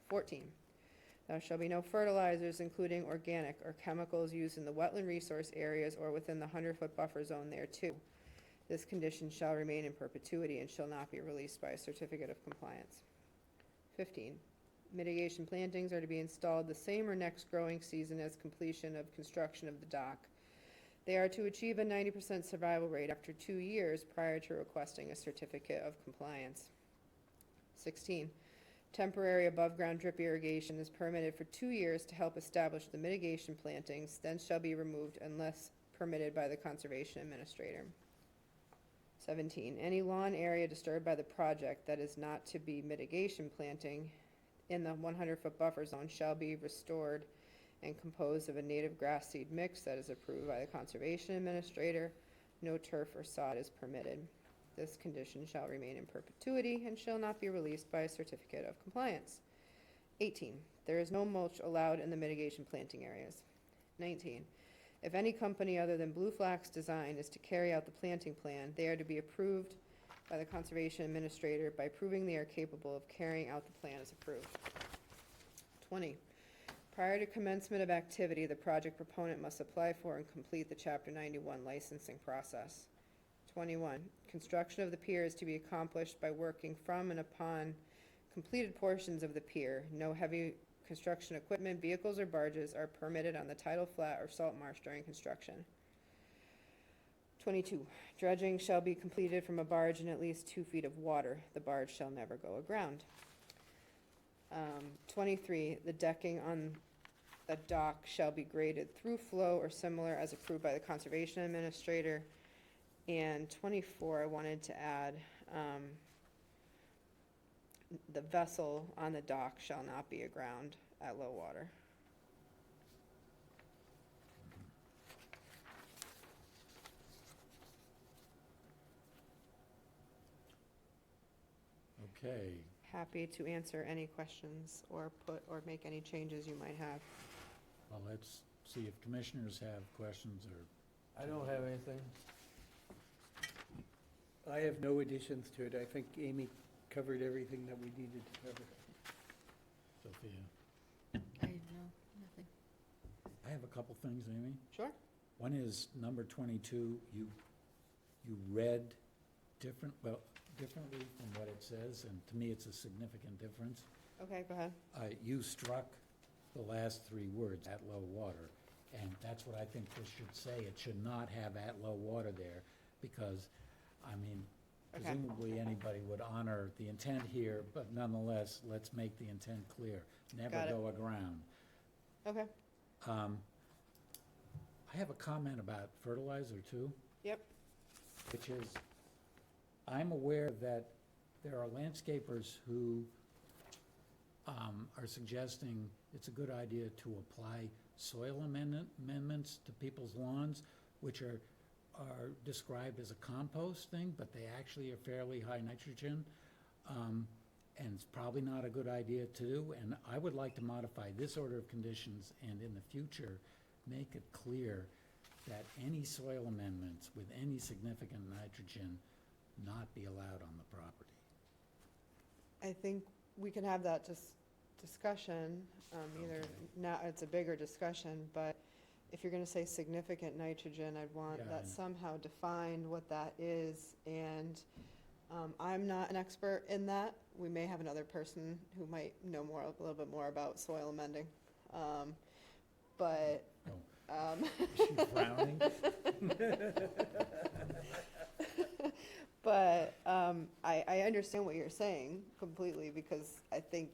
14, there shall be no fertilizers, including organic or chemicals, used in the wetland resource areas or within the 100-foot buffer zone thereto. This condition shall remain in perpetuity and shall not be released by a certificate of compliance. 15, mitigation plantings are to be installed the same or next growing season as completion of construction of the dock. They are to achieve a 90% survival rate after 2 years prior to requesting a certificate of compliance. 16, temporary above-ground drip irrigation is permitted for 2 years to help establish the mitigation plantings, then shall be removed unless permitted by the conservation administrator. 17, any lawn area disturbed by the project that is not to be mitigation planting in the 100-foot buffer zone shall be restored and composed of a native grass seed mix that is approved by the conservation administrator. No turf or sod is permitted. This condition shall remain in perpetuity and shall not be released by a certificate of compliance. 18, there is no mulch allowed in the mitigation planting areas. 19, if any company other than Blue Flax Design is to carry out the planting plan, they are to be approved by the conservation administrator by proving they are capable of carrying out the plan as approved. 20, prior to commencement of activity, the project proponent must apply for and complete the Chapter 91 licensing process. 21, construction of the pier is to be accomplished by working from and upon completed portions of the pier. No heavy construction equipment, vehicles, or barges are permitted on the tidal flat or salt marsh during construction. 22, dredging shall be completed from a barge in at least 2 feet of water. The barge shall never go aground. 23, the decking on the dock shall be graded through flow or similar as approved by the conservation administrator. And 24, I wanted to add, the vessel on the dock shall not be aground at low water. Okay, Happy to answer any questions or make any changes you might have. well, let's see if commissioners have questions or, I don't have anything. I have no additions to it. I think Amy covered everything that we needed to cover. Sophia. I know, nothing. I have a couple things, Amy. Sure. One is number 22, you read differently from what it says, and to me, it's a significant difference. Okay, go ahead. You struck the last 3 words, "at low water," and that's what I think this should say. It should not have "at low water" there, because, I mean, Okay. presumably anybody would honor the intent here, but nonetheless, let's make the intent clear. Never Got it. go aground. Okay, I have a comment about fertilizer too. Yep. Which is, I'm aware that there are landscapers who are suggesting it's a good idea to apply soil amendments to people's lawns, which are described as a composting, but they actually are fairly high nitrogen. And it's probably not a good idea to do, and I would like to modify this order of conditions and in the future, make it clear that any soil amendments with any significant nitrogen not be allowed on the property. I think we can have that discussion, either Okay. now, it's a bigger discussion, but if you're gonna say significant nitrogen, I'd want Yeah, I that know. somehow defined what that is, and I'm not an expert in that. We may have another person who might know a little bit more about soil amending. But, Is she frowning? but I understand what you're saying completely, because I think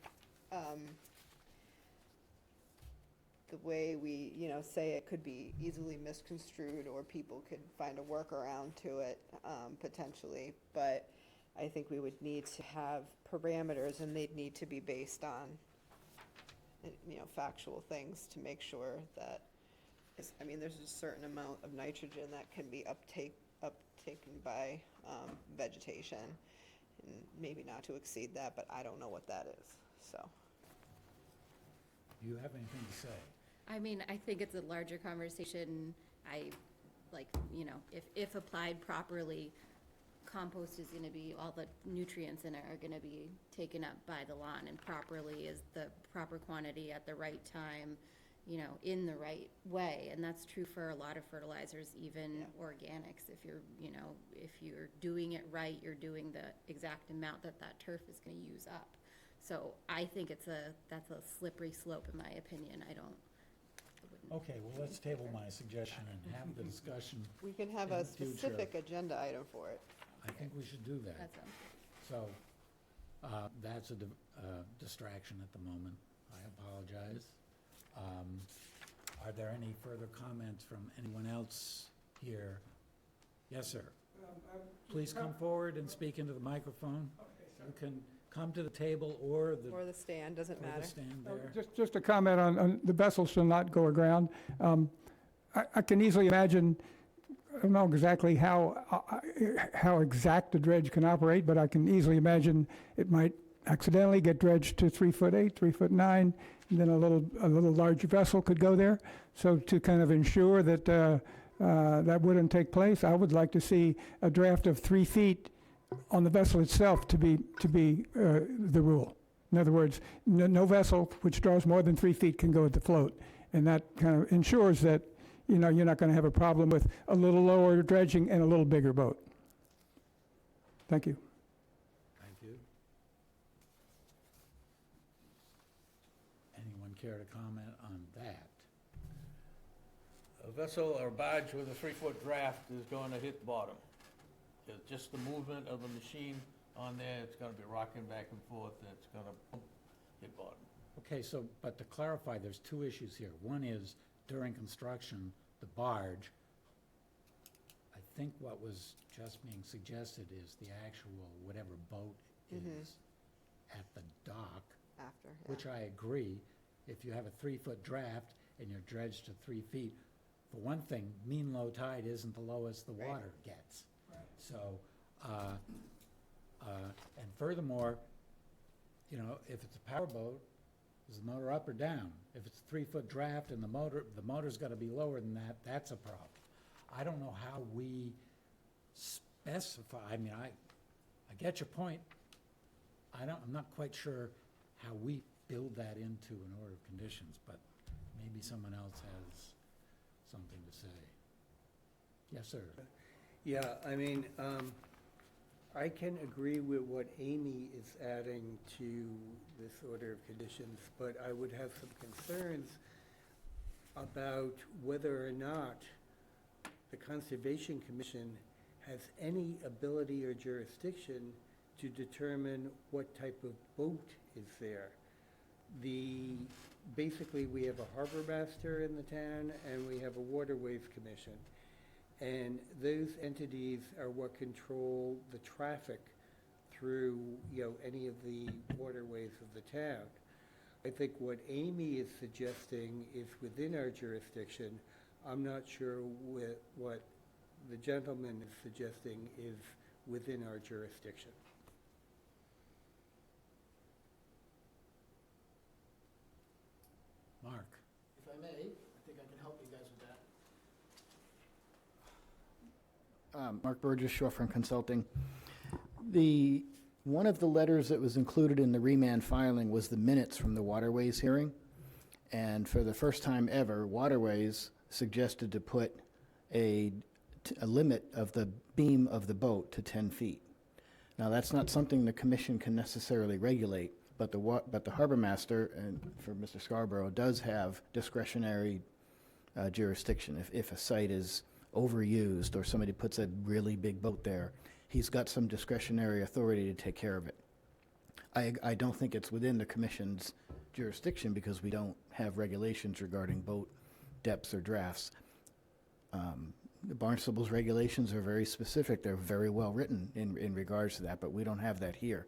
the way we, say it could be easily misconstrued, or people could find a workaround to it, potentially. But I think we would need to have parameters, and they'd need to be based on, factual things to make sure that, there's a certain amount of nitrogen that can be uptaken by vegetation, and maybe not to exceed that, but I don't know what that is, so. Do you have anything to say? I mean, I think it's a larger conversation. If applied properly, compost is gonna be, all the nutrients in it are gonna be taken up by the lawn, and properly is the proper quantity at the right time, in the right way. And that's true for a lot of fertilizers, even Yeah. organics. If you're doing it right, you're doing the exact amount that turf is gonna use up. So I think that's a slippery slope, in my opinion. the wooden. Okay, well, let's table my suggestion and have the discussion. We can have In a the future. specific agenda item for it. I think we should do that. That sounds good. So, that's a distraction at the moment. I apologize. Are there any further comments from anyone else here? Yes, sir. Please come forward and speak into the microphone. You can come to the table or Or the stand, doesn't or the matter. stand there. Just a comment on the vessel shall not go aground. I can easily imagine, I don't know exactly how exact the dredge can operate, but I can easily imagine it might accidentally get dredged to 3'8", 3'9", and then a little larger vessel could go there. So to kind of ensure that that wouldn't take place, I would like to see a draft of 3 feet on the vessel itself to be the rule. In other words, no vessel which draws more than 3 feet can go at the float. And that kind of ensures that, you're not going to have a problem with a little lower dredging and a little bigger boat. Thank you. Thank you. Anyone care to comment on that? A vessel or barge with a 3-foot draft is going to hit bottom. It's just the movement of the machine on there, it's going to be rocking back and forth, and it's going to hit bottom. Okay, so, but to clarify, there's 2 issues here. One is during construction, the barge, I think what was just being suggested is the actual, whatever boat is at the dock, After, yeah. which I agree. If you have a 3-foot draft and you're dredged to 3 feet, for one thing, mean low tide isn't the lowest the Right. water gets. So, and furthermore, if it's a powerboat, is the motor up or down? If it's a 3-foot draft and the motor's gotta be lower than that, that's a problem. I don't know how we specify, I mean, I get your point. I'm not quite sure how we build that into an order of conditions, but maybe someone else has something to say. Yes, sir. Yeah, I mean, I can agree with what Amy is adding to this order of conditions, but I would have some concerns about whether or not the Conservation Commission has any ability or jurisdiction to determine what type of boat is there. Basically, we have a harbor master in the town, and we have a waterways commission. And those entities are what control the traffic through, any of the waterways of the town. I think what Amy is suggesting is within our jurisdiction. I'm not sure what the gentleman is suggesting is within our jurisdiction. Mark? If I may, I think I can help you guys with that. Mark Burgess, Shorefront Consulting. One of the letters that was included in the remand filing was the minutes from the Waterways hearing. And for the first time ever, Waterways suggested to put a limit of the beam of the boat to 10 feet. Now, that's not something the commission can necessarily regulate, but the harbor master, and for Mr. Scarborough, does have discretionary jurisdiction. If a site is overused or somebody puts a really big boat there, he's got some discretionary authority to take care of it. I don't think it's within the commission's jurisdiction because we don't have regulations regarding boat depths or drafts. The Barnstable's regulations are very specific. They're very well written in regards to that, but we don't have that here.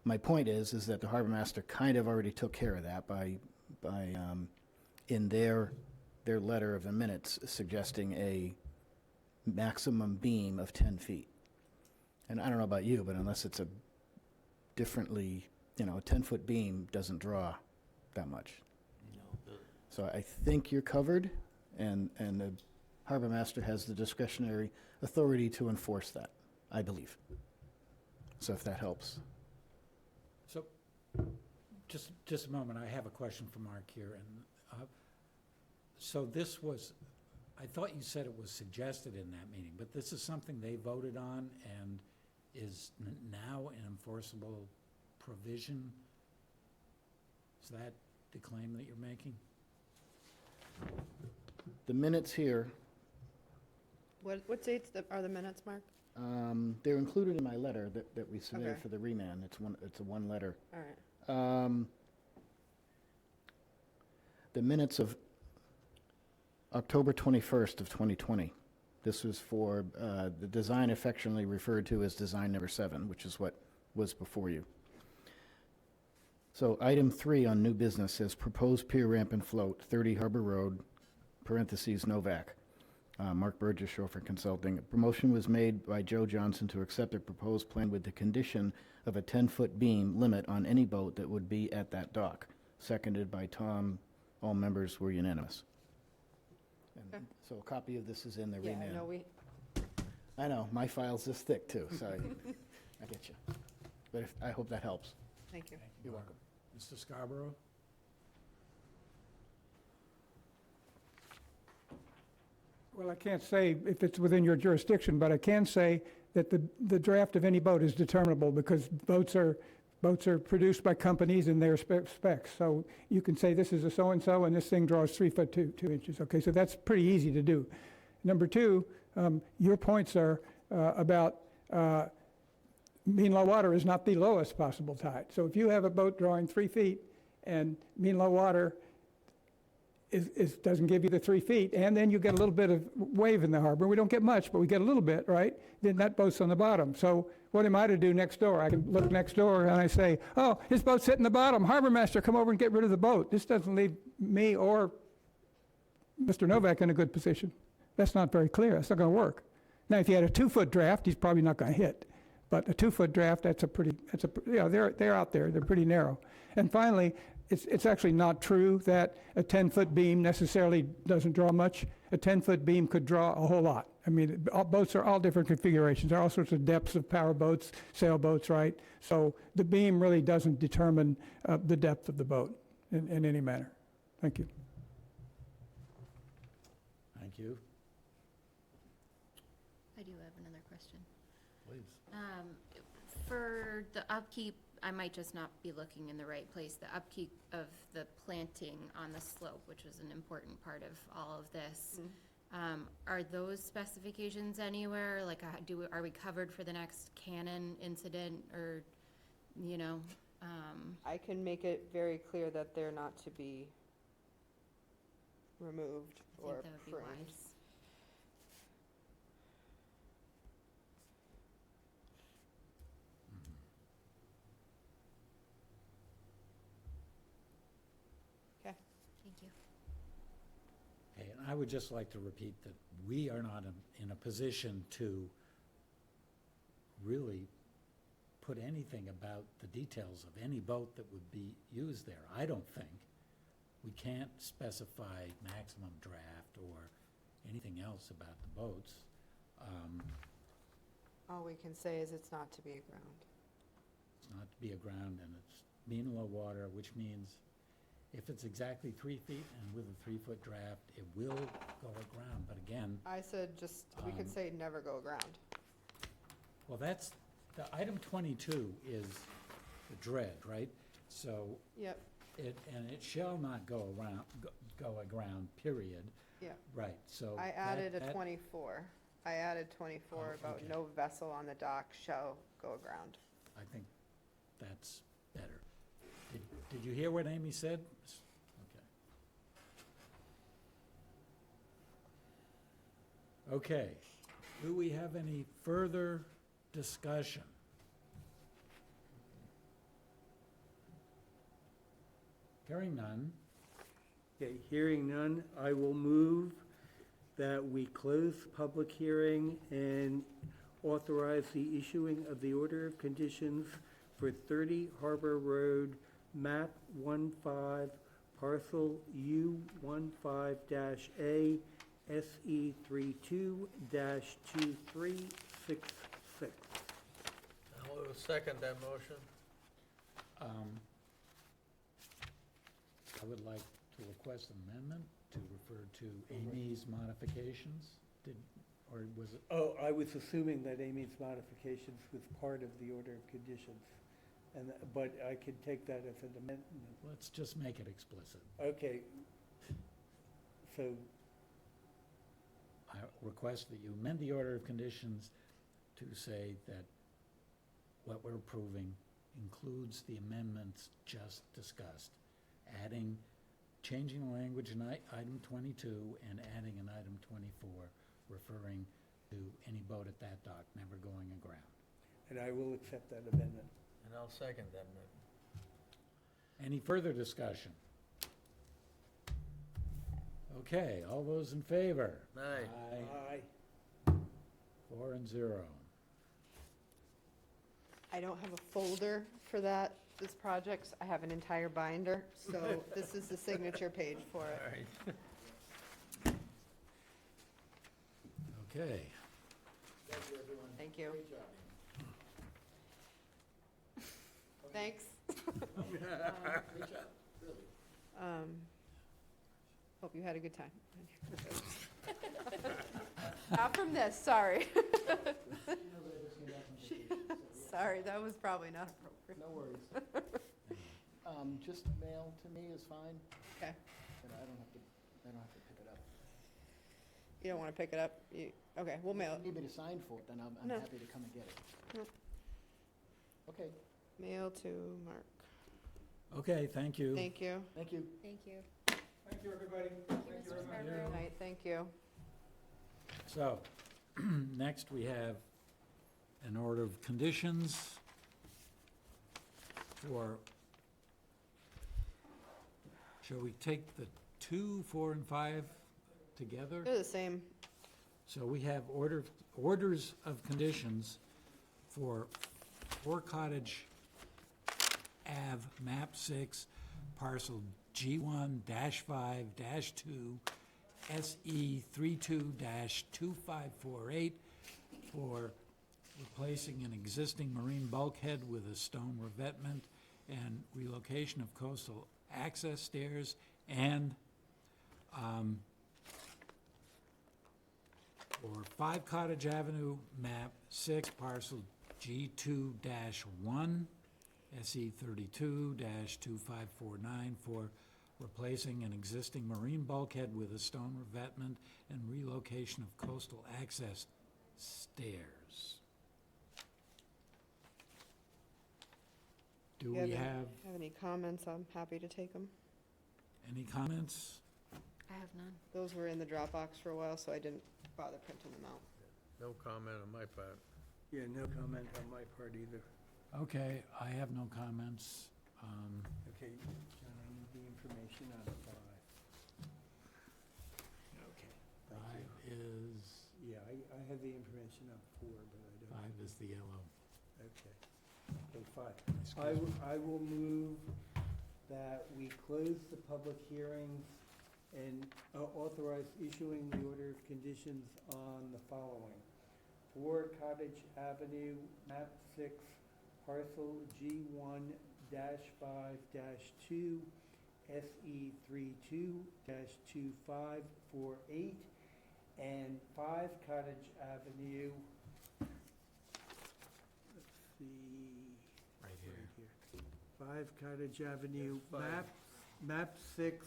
My point is that the harbor master kind of already took care of that by in their letter of the minutes suggesting a maximum beam of 10 feet. And I don't know about you, but unless it's a differently, a 10-foot beam doesn't draw that much. So I think you're covered, and the harbor master has the discretionary authority to enforce that, I believe. So if that helps. So, just a moment, I have a question for Mark here, and, so this was, I thought you said it was suggested in that meeting, but this is something they voted on and is now an enforceable provision? Is that the claim that you're making? The minutes here, What dates are the minutes, Mark? they're included in my letter that we submitted Okay. for the remand. It's a one letter. All right. The minutes of October 21st of 2020. This was for the design affectionately referred to as design number 7, which is what was before you. So item 3 on new business says proposed pier ramp and float, 30 Harbor Road, parentheses, Novak. Mark Burgess, Chauffeur Consulting. A promotion was made by Joe Johnson to accept the proposed plan with the condition of a 10-foot beam limit on any boat that would be at that dock. Seconded by Tom. All members were unanimous. And Okay. so a copy of this is in the Yeah, remand. no, we, I know, my file's this thick too, so I get you. But I hope that helps. thank you. You're welcome. Mr. Scarborough? Well, I can't say if it's within your jurisdiction, but I can say that the draft of any boat is determinable because boats are produced by companies and their specs. So you can say this is a so-and-so and this thing draws 3 foot 2 inches. Okay, so that's pretty easy to do. Number two, your points are about mean low water is not the lowest possible tide. So if you have a boat drawing 3 feet and mean low water doesn't give you the 3 feet, and then you get a little bit of wave in the harbor. We don't get much, but we get a little bit, right? Then that boat's on the bottom. So what am I to do next door? I can look next door and I say, oh, his boat's sitting the bottom. Harbor master, come over and get rid of the boat. This doesn't leave me or Mr. Novak in a good position. That's not very clear. That's not going to work. Now, if you had a 2-foot draft, he's probably not going to hit. But a 2-foot draft, they're out there. They're pretty narrow. And finally, it's actually not true that a 10-foot beam necessarily doesn't draw much. A 10-foot beam could draw a whole lot. I mean, boats are all different configurations. There are all sorts of depths of power boats, sailboats, right? So the beam really doesn't determine the depth of the boat in any manner. Thank you. Thank you. I do have another question. Please. For the upkeep, I might just not be looking in the right place. The upkeep of the planting on the slope, which was an important part of all of this. Are those specifications anywhere? Like, are we covered for the next Cannon incident or, you know? I can make it very clear that they're not to be removed I or think that would be pruned. wise. Okay. Thank you. Okay, and I would just like to repeat that we are not in a position to really put anything about the details of any boat that would be used there. I don't think. We can't specify maximum draft or anything else about the boats. All we can say is it's not to be aground. It's not to be aground and it's mean low water, which means if it's exactly 3 feet and with a 3-foot draft, it will go aground. But again, I said we could say never go aground. well, that's, the item 22 is the dread, right? So Yep, and it shall not go aground, period. yep. Right, so. I added a that- 24. I added 24 about okay. no vessel on the dock shall go aground. I think that's better. Did you hear what Amy said? Okay. Okay, do we have any further discussion? Hearing none, Okay, hearing none, I will move that we close the public hearing and authorize the issuing of the order of conditions for 30 Harbor Road, map 15, parcel U15-A, SE 32-2366. I will second that motion. I would like to request an amendment to refer to Amy's modifications. Or was it, Oh, I was assuming that Amy's modifications was part of the order of conditions, but I could take that as an amendment. let's just make it explicit. Okay. So request that you amend the order of conditions to say that what we're approving includes the amendments just discussed, changing the language in item 22 and adding an item 24, referring to any boat at that dock never going aground. And I will accept that amendment. And I'll second that. Any further discussion? Okay, all those in favor? Aye. Aye. 4 and 0. I don't have a folder for this project. I have an entire binder, so this is the signature page for All it. right. Okay. Thank you. Thanks. Hope you had a good time. Not from this, sorry. Sorry, that was probably not appropriate. No worries. Just mail to me is fine, Okay. but I don't have to pick it up. You don't want to pick it up? Okay, we'll mail If you need me to sign for it, then I'm No. happy to come and get it. No. Okay, Mail to Mark. Okay, thank you. Thank you. thank you. Thank you. Thank you, everybody. Thank you, Mr. Scarborough. Good night, thank you. So, next we have an order of conditions for, shall we take the 2, 4, and 5 together? They're the same. So we have orders of conditions for 4 Cottage Ave, map 6, parcel G1-5-2, SE 32-2548 for replacing an existing marine bulkhead with a stone revetment and relocation of coastal access stairs, and for 5 Cottage Avenue, map 6, parcel G2-1, SE 32-2549 for replacing an existing marine bulkhead with a stone revetment and relocation of coastal access stairs. Do we have any comments? I'm happy to take them. any comments? I have none. Those were in the Dropbox for a while, so I didn't bother printing them out. No comment on my part. Yeah, no comment on my part either. Okay, I have no comments. Okay, John, I need the information on 5. Okay, thank 5 you. is, Yeah, I have the information on 4, but I don't. 5 is the yellow. Okay. Okay, 5. I will move that we close the public hearings and authorize issuing the order of conditions on the following. 4 Cottage Avenue, map 6, parcel G1-5-2, SE 32-2548, and 5 Cottage Avenue, let's see. Right here. 5 Cottage Avenue, Five. map 6,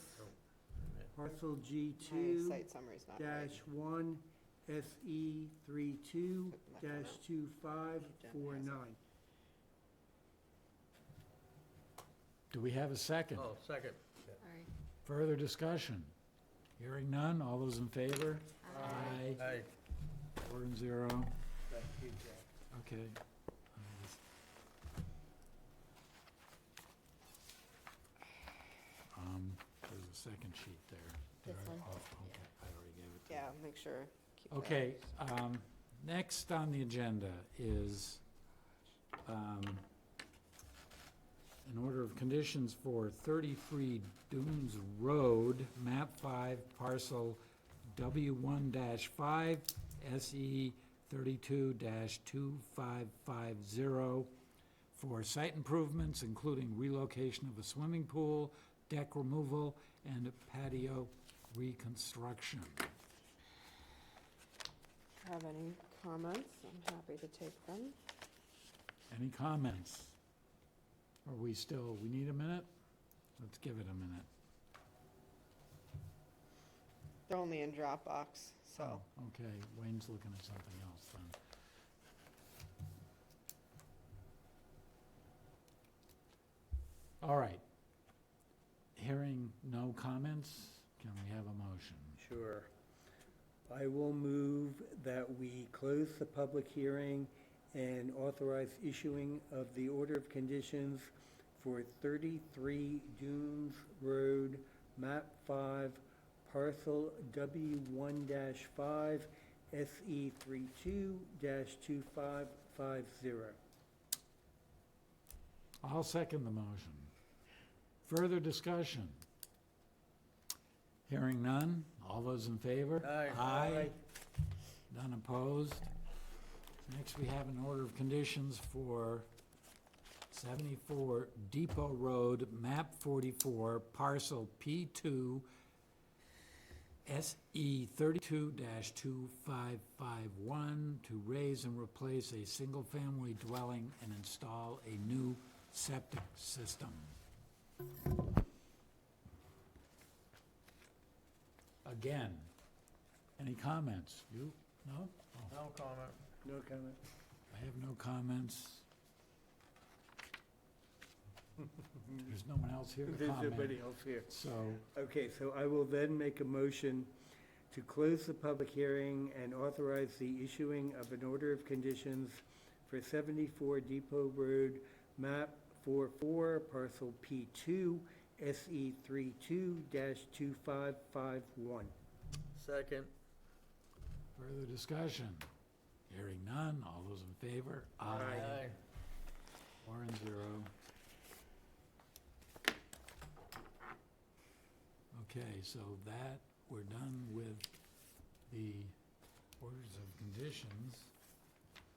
parcel My G2 site summary's not right. -1, SE 32-2549. Do we have a second? Oh, second. Sorry. Further discussion? Hearing none, all those in favor? Aye. Aye. 4 and 0. Thank you, Jack. Okay. There's a second sheet there. Did This I- one? oh, okay, I already gave it to you. Yeah, make sure. keep that. Okay, next on the agenda is an order of conditions for 33 Dunes Road, map 5, parcel W1-5, SE 32-2550 for site improvements, including relocation of a swimming pool, deck removal, and patio reconstruction. Have any comments? I'm happy to take them. Any comments? Are we still, we need a minute? Let's give it a minute. They're only in Dropbox, so. Oh, okay, Wayne's looking at something else then. All right. Hearing no comments, can we have a motion? Sure. I will move that we close the public hearing and authorize issuing of the order of conditions for 33 Dunes Road, map 5, parcel W1-5, SE32-2550. I'll second the motion. Further discussion? Hearing none, all those in favor? Aye. Aye. None opposed. Next, we have an order of conditions for 74 Depot Road, map 44, parcel P2, SE 32-2551, to raise and replace a single-family dwelling and install a new septic system. Again, any comments? You? No? Oh, No comment. No comment. I have no comments. There's no one else here to There's comment. nobody else here. So, Okay, so I will then make a motion to close the public hearing and authorize the issuing of an order of conditions for 74 Depot Road, map 44, parcel P2, SE 32-2551. Second. further discussion? Hearing none, all those in favor? Aye. 4-0. Okay, so that, we're done with the orders of conditions.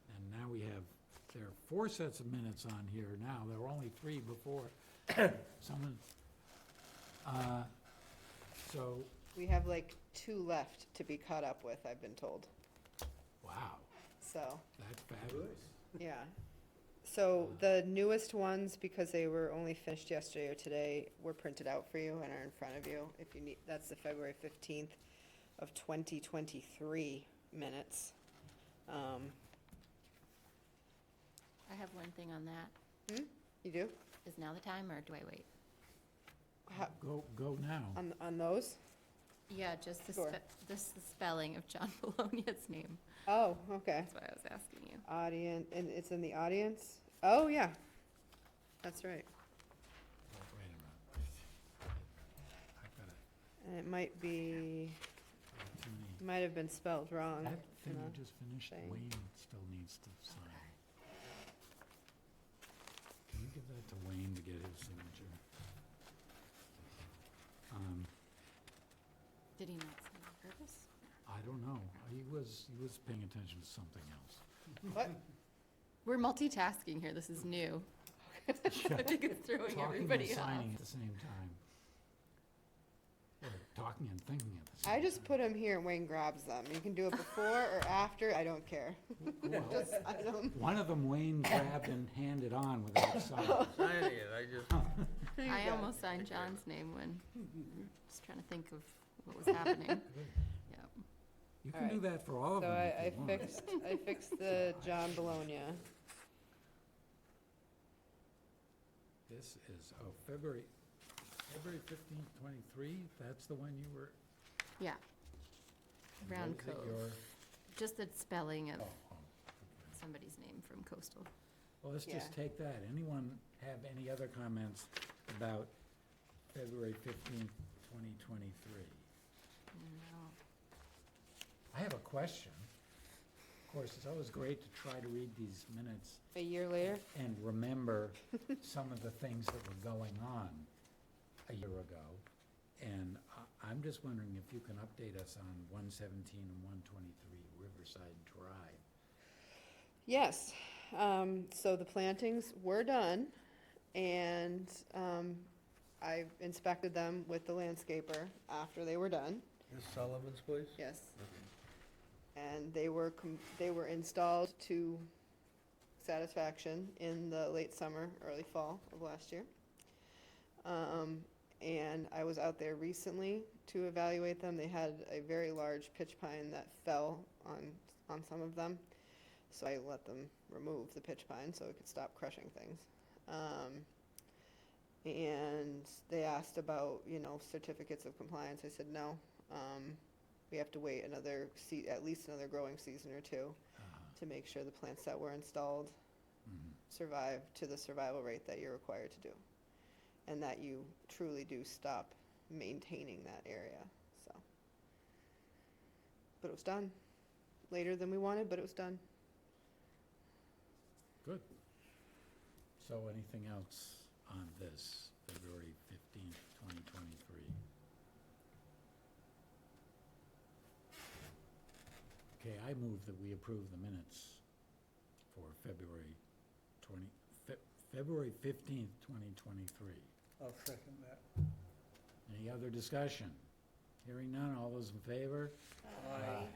And now we have, there are 4 sets of minutes on here now. There were only 3 before. Someone, so, We have like 2 left to be caught up with, I've been told, wow, so, that's fabulous. yeah. So the newest ones, because they were only finished yesterday or today, were printed out for you and are in front of you. If you need, that's the February 15th of 2023 minutes. I have one thing on that. You do? Is now the time, or do I wait? Go now. On those? Yeah, just the Sure. the spelling of John Bologna's name. Oh, okay. That's why I was asking you. Audience, and it's in the audience? Oh, yeah. That's right. Oh, wait a minute. I've got And it might be, too many. might have been spelled wrong. That thing in you the just finished, thing. Wayne still needs to sign. Can you give that to Wayne to get his signature? Did he not sign on purpose? I don't know. He was paying attention to something else. What? We're multitasking here. This is new. I think it's throwing Talking and everybody off. signing at the same time. Or talking and thinking at the same I time. just put them here and Wayne grabs them. You can do it before or after, I don't care. Well, Just sign them. one of them Wayne grabbed and handed on without signing. Signing it, I just, There you I go. almost signed John's name when, just trying to think of what was happening. Yeah. You can do that for all of So them I if you want. I fixed the John Bologna. This is, February 15th, 23, that's the one you were? Yeah. and Round what was it, Cove. your- Just the spelling of okay. somebody's name from Coastal. Well, let's just Yeah. take that. Anyone have any other comments about February 15th, 2023? No. I have a question. Of course, it's always great to try to read these minutes A year later? and remember some of the things that were going on a year ago. And I'm just wondering if you can update us on 117 and 123 Riverside Drive. Yes. So the plantings were done, and I inspected them with the landscaper after they were done. this Sullivan's place? Yes. And they were installed to satisfaction in the late summer, early fall of last year. And I was out there recently to evaluate them. They had a very large pitch pine that fell on some of them. So I let them remove the pitch pine so it could stop crushing things. And they asked about, certificates of compliance. I said, no. We have to wait at least another growing season or two to make sure the plants that were installed survive to the survival rate that you're required to do. And that you truly do stop maintaining that area, so. But it was done. Later than we wanted, but it was done. Good. So anything else on this, February 15th, 2023? Okay, I move that we approve the minutes for February 15th, 2023. I'll second that. Any other discussion? Hearing none, all those in favor? Aye.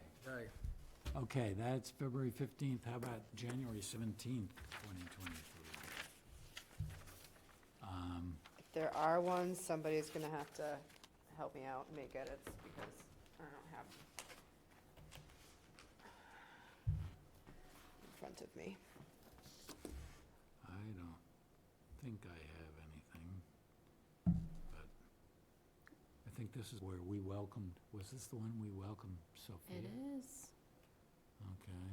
Okay, that's February 15th. How about January 17th, 2023? If there are ones, somebody's gonna have to help me out and make edits because I don't have them in front of me. I don't think I have anything, but I think this is where we welcomed, was this the one we welcomed Sophia? It is. Okay.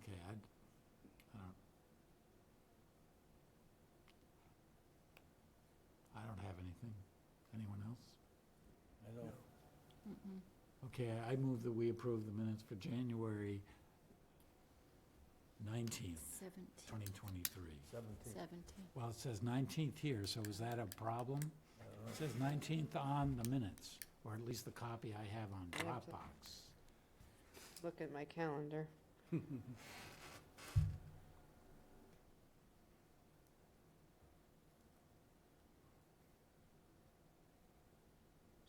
Okay, I don't have anything. Anyone else? I don't. Mm-mm. Okay, I move that we approve the minutes for January 19th, 17. 2023. 17. Well, it says 19th here, so is that a problem? It says 19th on the minutes, or at least the copy I have on I have to- Dropbox. Look at my calendar.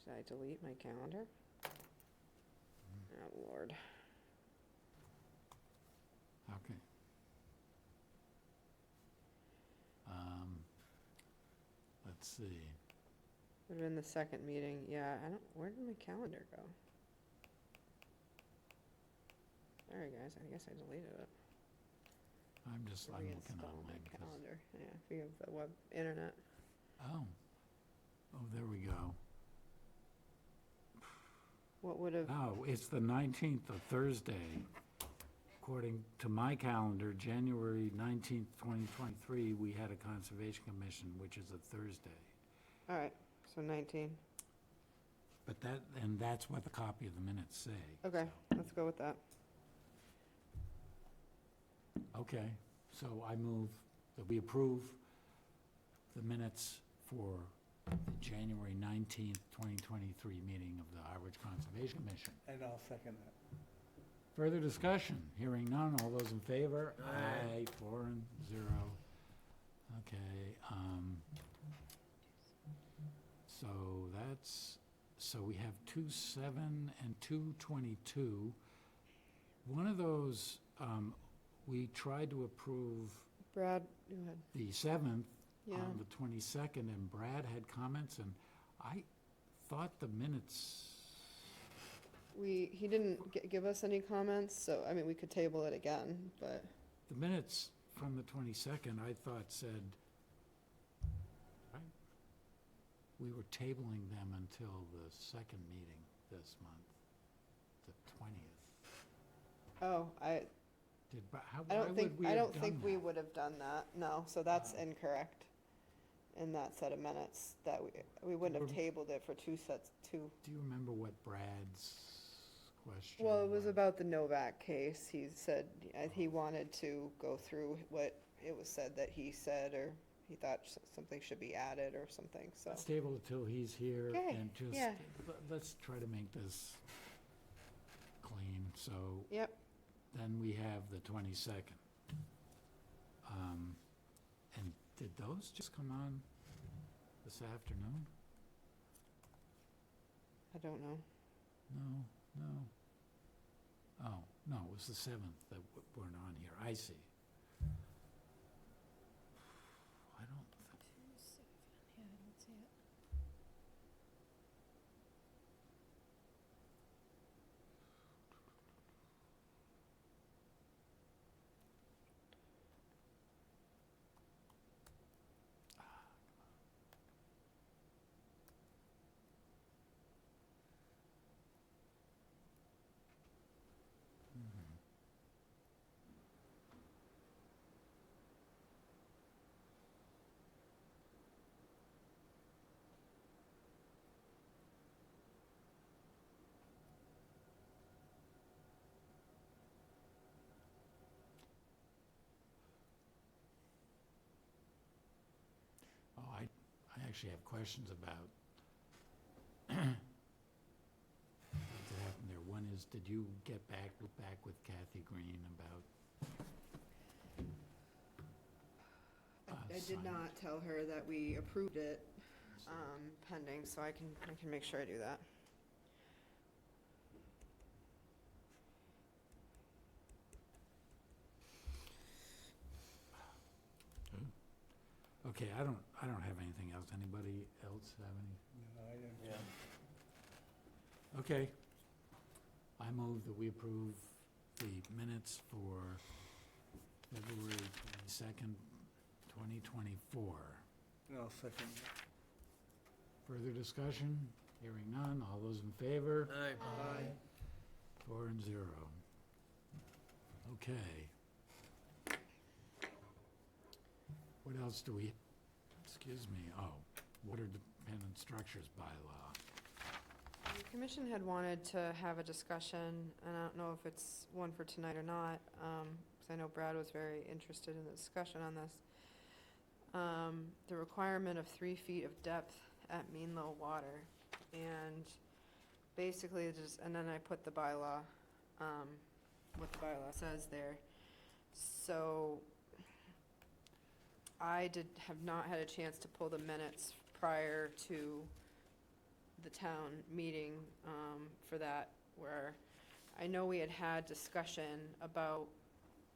Should I delete my calendar? Oh, Lord. Okay. Let's see. Would have been the second meeting, yeah, where did my calendar go? Sorry, guys, I guess I deleted it. I'm looking Reinstall on my my, calendar, yeah, if you have the web, internet. oh, there we go. What would have, Oh, it's the 19th of Thursday. According to my calendar, January 19th, 2023, we had a Conservation Commission, which is a Thursday. all right, so 19. But that's what the copy of the minutes say. Okay, let's go with that. Okay, so I move that we approve the minutes for the January 19th, 2023 meeting of the Harwich Conservation Commission. And I'll second that. Further discussion? Hearing none, all those in favor? Aye. 4-0. Okay, so we have 2-7 and 2-22. One of those, we tried to approve Brad, go ahead. the 7th Yeah, on the 22nd, and Brad had comments, and I thought the minutes, he didn't give us any comments, so, I mean, we could table it again, but, the minutes from the 22nd, I thought said, right, we were tabling them until the second meeting this month, the 20th. oh, I Why don't would think, we I have don't done think we that? would have done that, no, so that's incorrect. In that set of minutes, that we wouldn't have tabled it for two. Do you remember what Brad's question? Well, it was about the Novak case. He said he wanted to go through what it was said that he said, or he thought something should be added or something, so. Let's table it till he's here Okay, and just, yeah. let's try to make this clean, so. Yep, Then we have the 22nd. And did those just come on this afternoon? I don't know. No. Oh, no, it was the 7th that weren't on here. I see. I don't think, Yeah, I don't see it. oh, I actually have questions about what happened there. One is, did you get back with Kathy Green about? I did signage? not tell her that we approved it, pending, so I can make sure I do that. Okay, I don't have anything else. Anybody else have any? No, I don't. Yeah. Okay. I move that we approve the minutes for February 22nd, 2024. I'll second. Further discussion? Hearing none. All those in favor? Aye. 4 and 0. Okay. What else do we, excuse me, water dependent structures bylaw. The commission had wanted to have a discussion, and I don't know if it's one for tonight or not, because I know Brad was very interested in the discussion on this. The requirement of 3 feet of depth at mean low water, and basically just, and then I put the bylaw, what the bylaw says there. So I have not had a chance to pull the minutes prior to the town meeting for that, where I know we had discussion about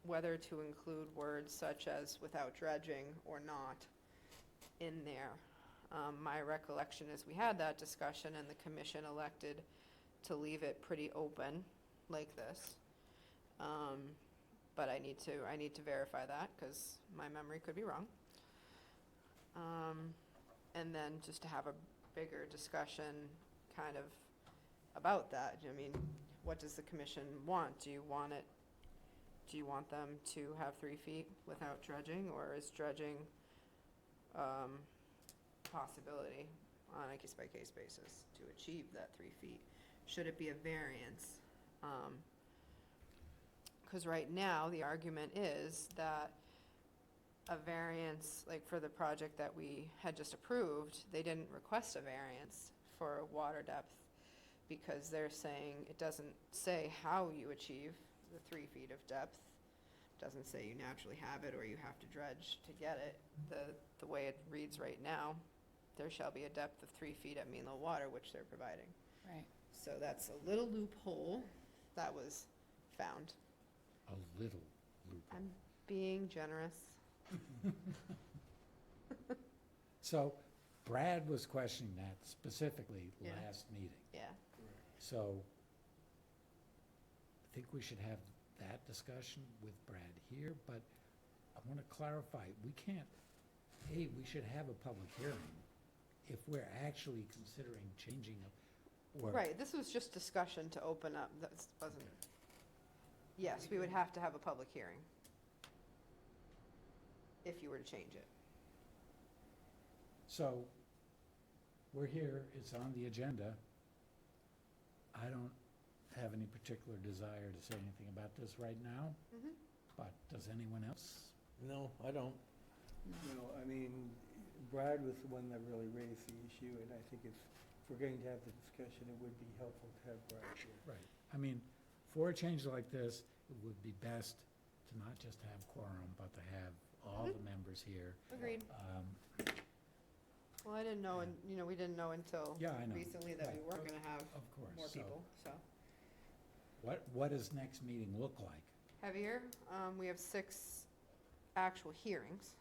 whether to include words such as without dredging or not in there. My recollection is we had that discussion and the commission elected to leave it pretty open like this. But I need to verify that because my memory could be wrong. And then just to have a bigger discussion kind of about that. I mean, what does the commission want? Do you want them to have 3 feet without dredging, or is dredging possibility on a case-by-case basis to achieve that 3 feet? Should it be a variance? Because right now, the argument is that a variance, like for the project that we had just approved, they didn't request a variance for water depth because they're saying it doesn't say how you achieve the 3 feet of depth. Doesn't say you naturally have it or you have to dredge to get it. The way it reads right now, there shall be a depth of 3 feet at mean low water, which they're providing. Right. So that's a little loophole that was found. A little loophole. I'm being generous. So Brad was questioning that specifically Yeah. last meeting. Yeah. So I think we should have that discussion with Brad here, but I want to clarify, we can't, we should have a public hearing if we're actually considering changing or. Right, this was just discussion to open up, that wasn't, yes, we would have to have a public hearing if you were to change it. So, we're here, it's on the agenda. I don't have any particular desire to say anything about this right now, Mhm. but does anyone else? No, I don't. No, I mean, Brad was the one that really raised the issue, and I think if we're going to have the discussion, it would be helpful to have Brad here. Right. I mean, for a change like this, it would be best to not just have quorum, but to have all the members here. Agreed. Well, I didn't know, and, we didn't know until Yeah, I know. recently that we Right. weren't gonna have Of course. more So people, so. what does next meeting look like? Heavier, we have 6 actual hearings,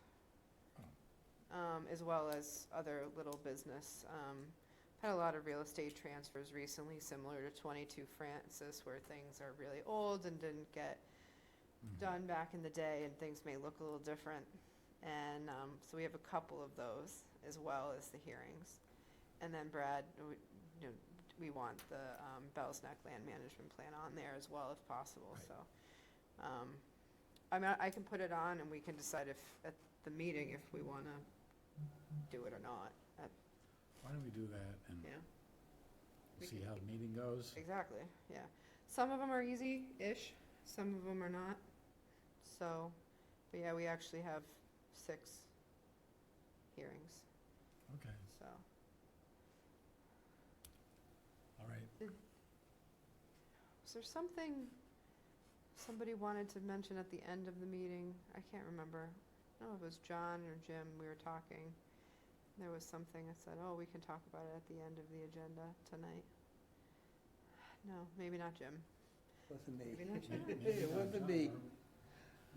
as well as other little business. Had a lot of real estate transfers recently, similar to 22 Francis, where things are really old and didn't get done back in the day, and things may look a little different. And so we have a couple of those, as well as the hearings. And then Brad, we want the Bell's Neck Land Management Plan on there as well if possible, Right. so. I mean, I can put it on and we can decide if, at the meeting, if we want to do it or not. Why don't we do that and Yeah, we see can- how the meeting goes? exactly, yeah. Some of them are easy-ish, some of them are not. So, but yeah, we actually have 6 hearings, Okay, so. all right. Was there something somebody wanted to mention at the end of the meeting? I can't remember. I don't know if it was John or Jim, we were talking. There was something I said, oh, we can talk about it at the end of the agenda tonight. No, maybe not Jim. Wasn't me. Maybe not Jim. Maybe It not wasn't John, me. or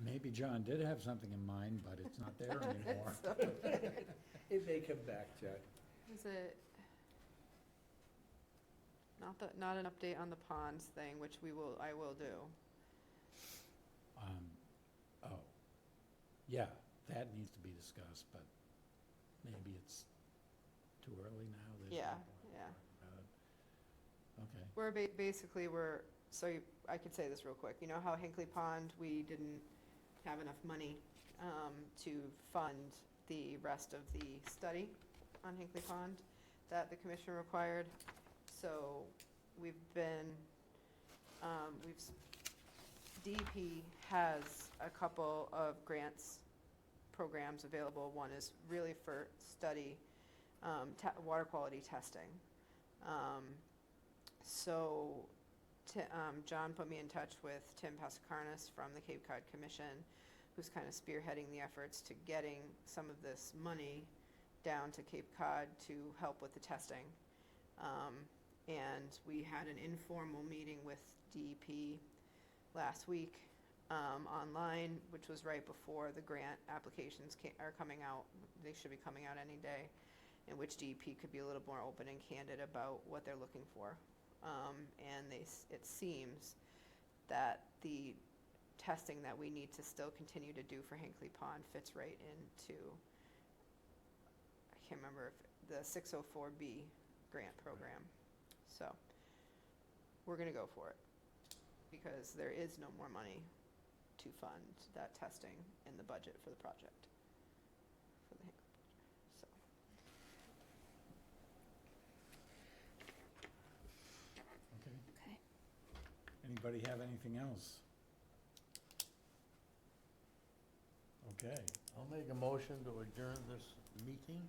Maybe John did have something in mind, but it's not there anymore. So, It may come back, John. is it, not an update on the ponds thing, which I will do. Oh, yeah, that needs to be discussed, but maybe it's too early now. There's no Yeah, point yeah. talking about it. Okay, We're basically, I could say this real quick. You know how Hinkley Pond, we didn't have enough money to fund the rest of the study on Hinkley Pond that the commission required? So we've been, DEP has a couple of grants programs available. One is really for study, water quality testing. So John put me in touch with Tim Pascacarnis from the Cape Cod Commission, who's kind of spearheading the efforts to getting some of this money down to Cape Cod to help with the testing. And we had an informal meeting with DEP last week online, which was right before the grant applications are coming out. They should be coming out any day, in which DEP could be a little more open and candid about what they're looking for. And it seems that the testing that we need to still continue to do for Hinkley Pond fits right into, I can't remember, if the 604B grant program. So we're going to go for it because there is no more money to fund that testing in the budget for the project. For the Hinkley project. So. okay. Okay. Anybody have anything else? Okay, I'll make a motion to adjourn this meeting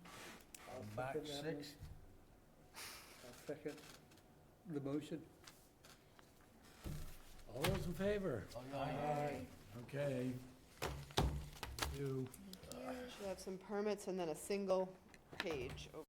on March second that 6th. I'll second the motion. all those in favor? Aye. Okay. Thank you. Should have some permits and then a single page over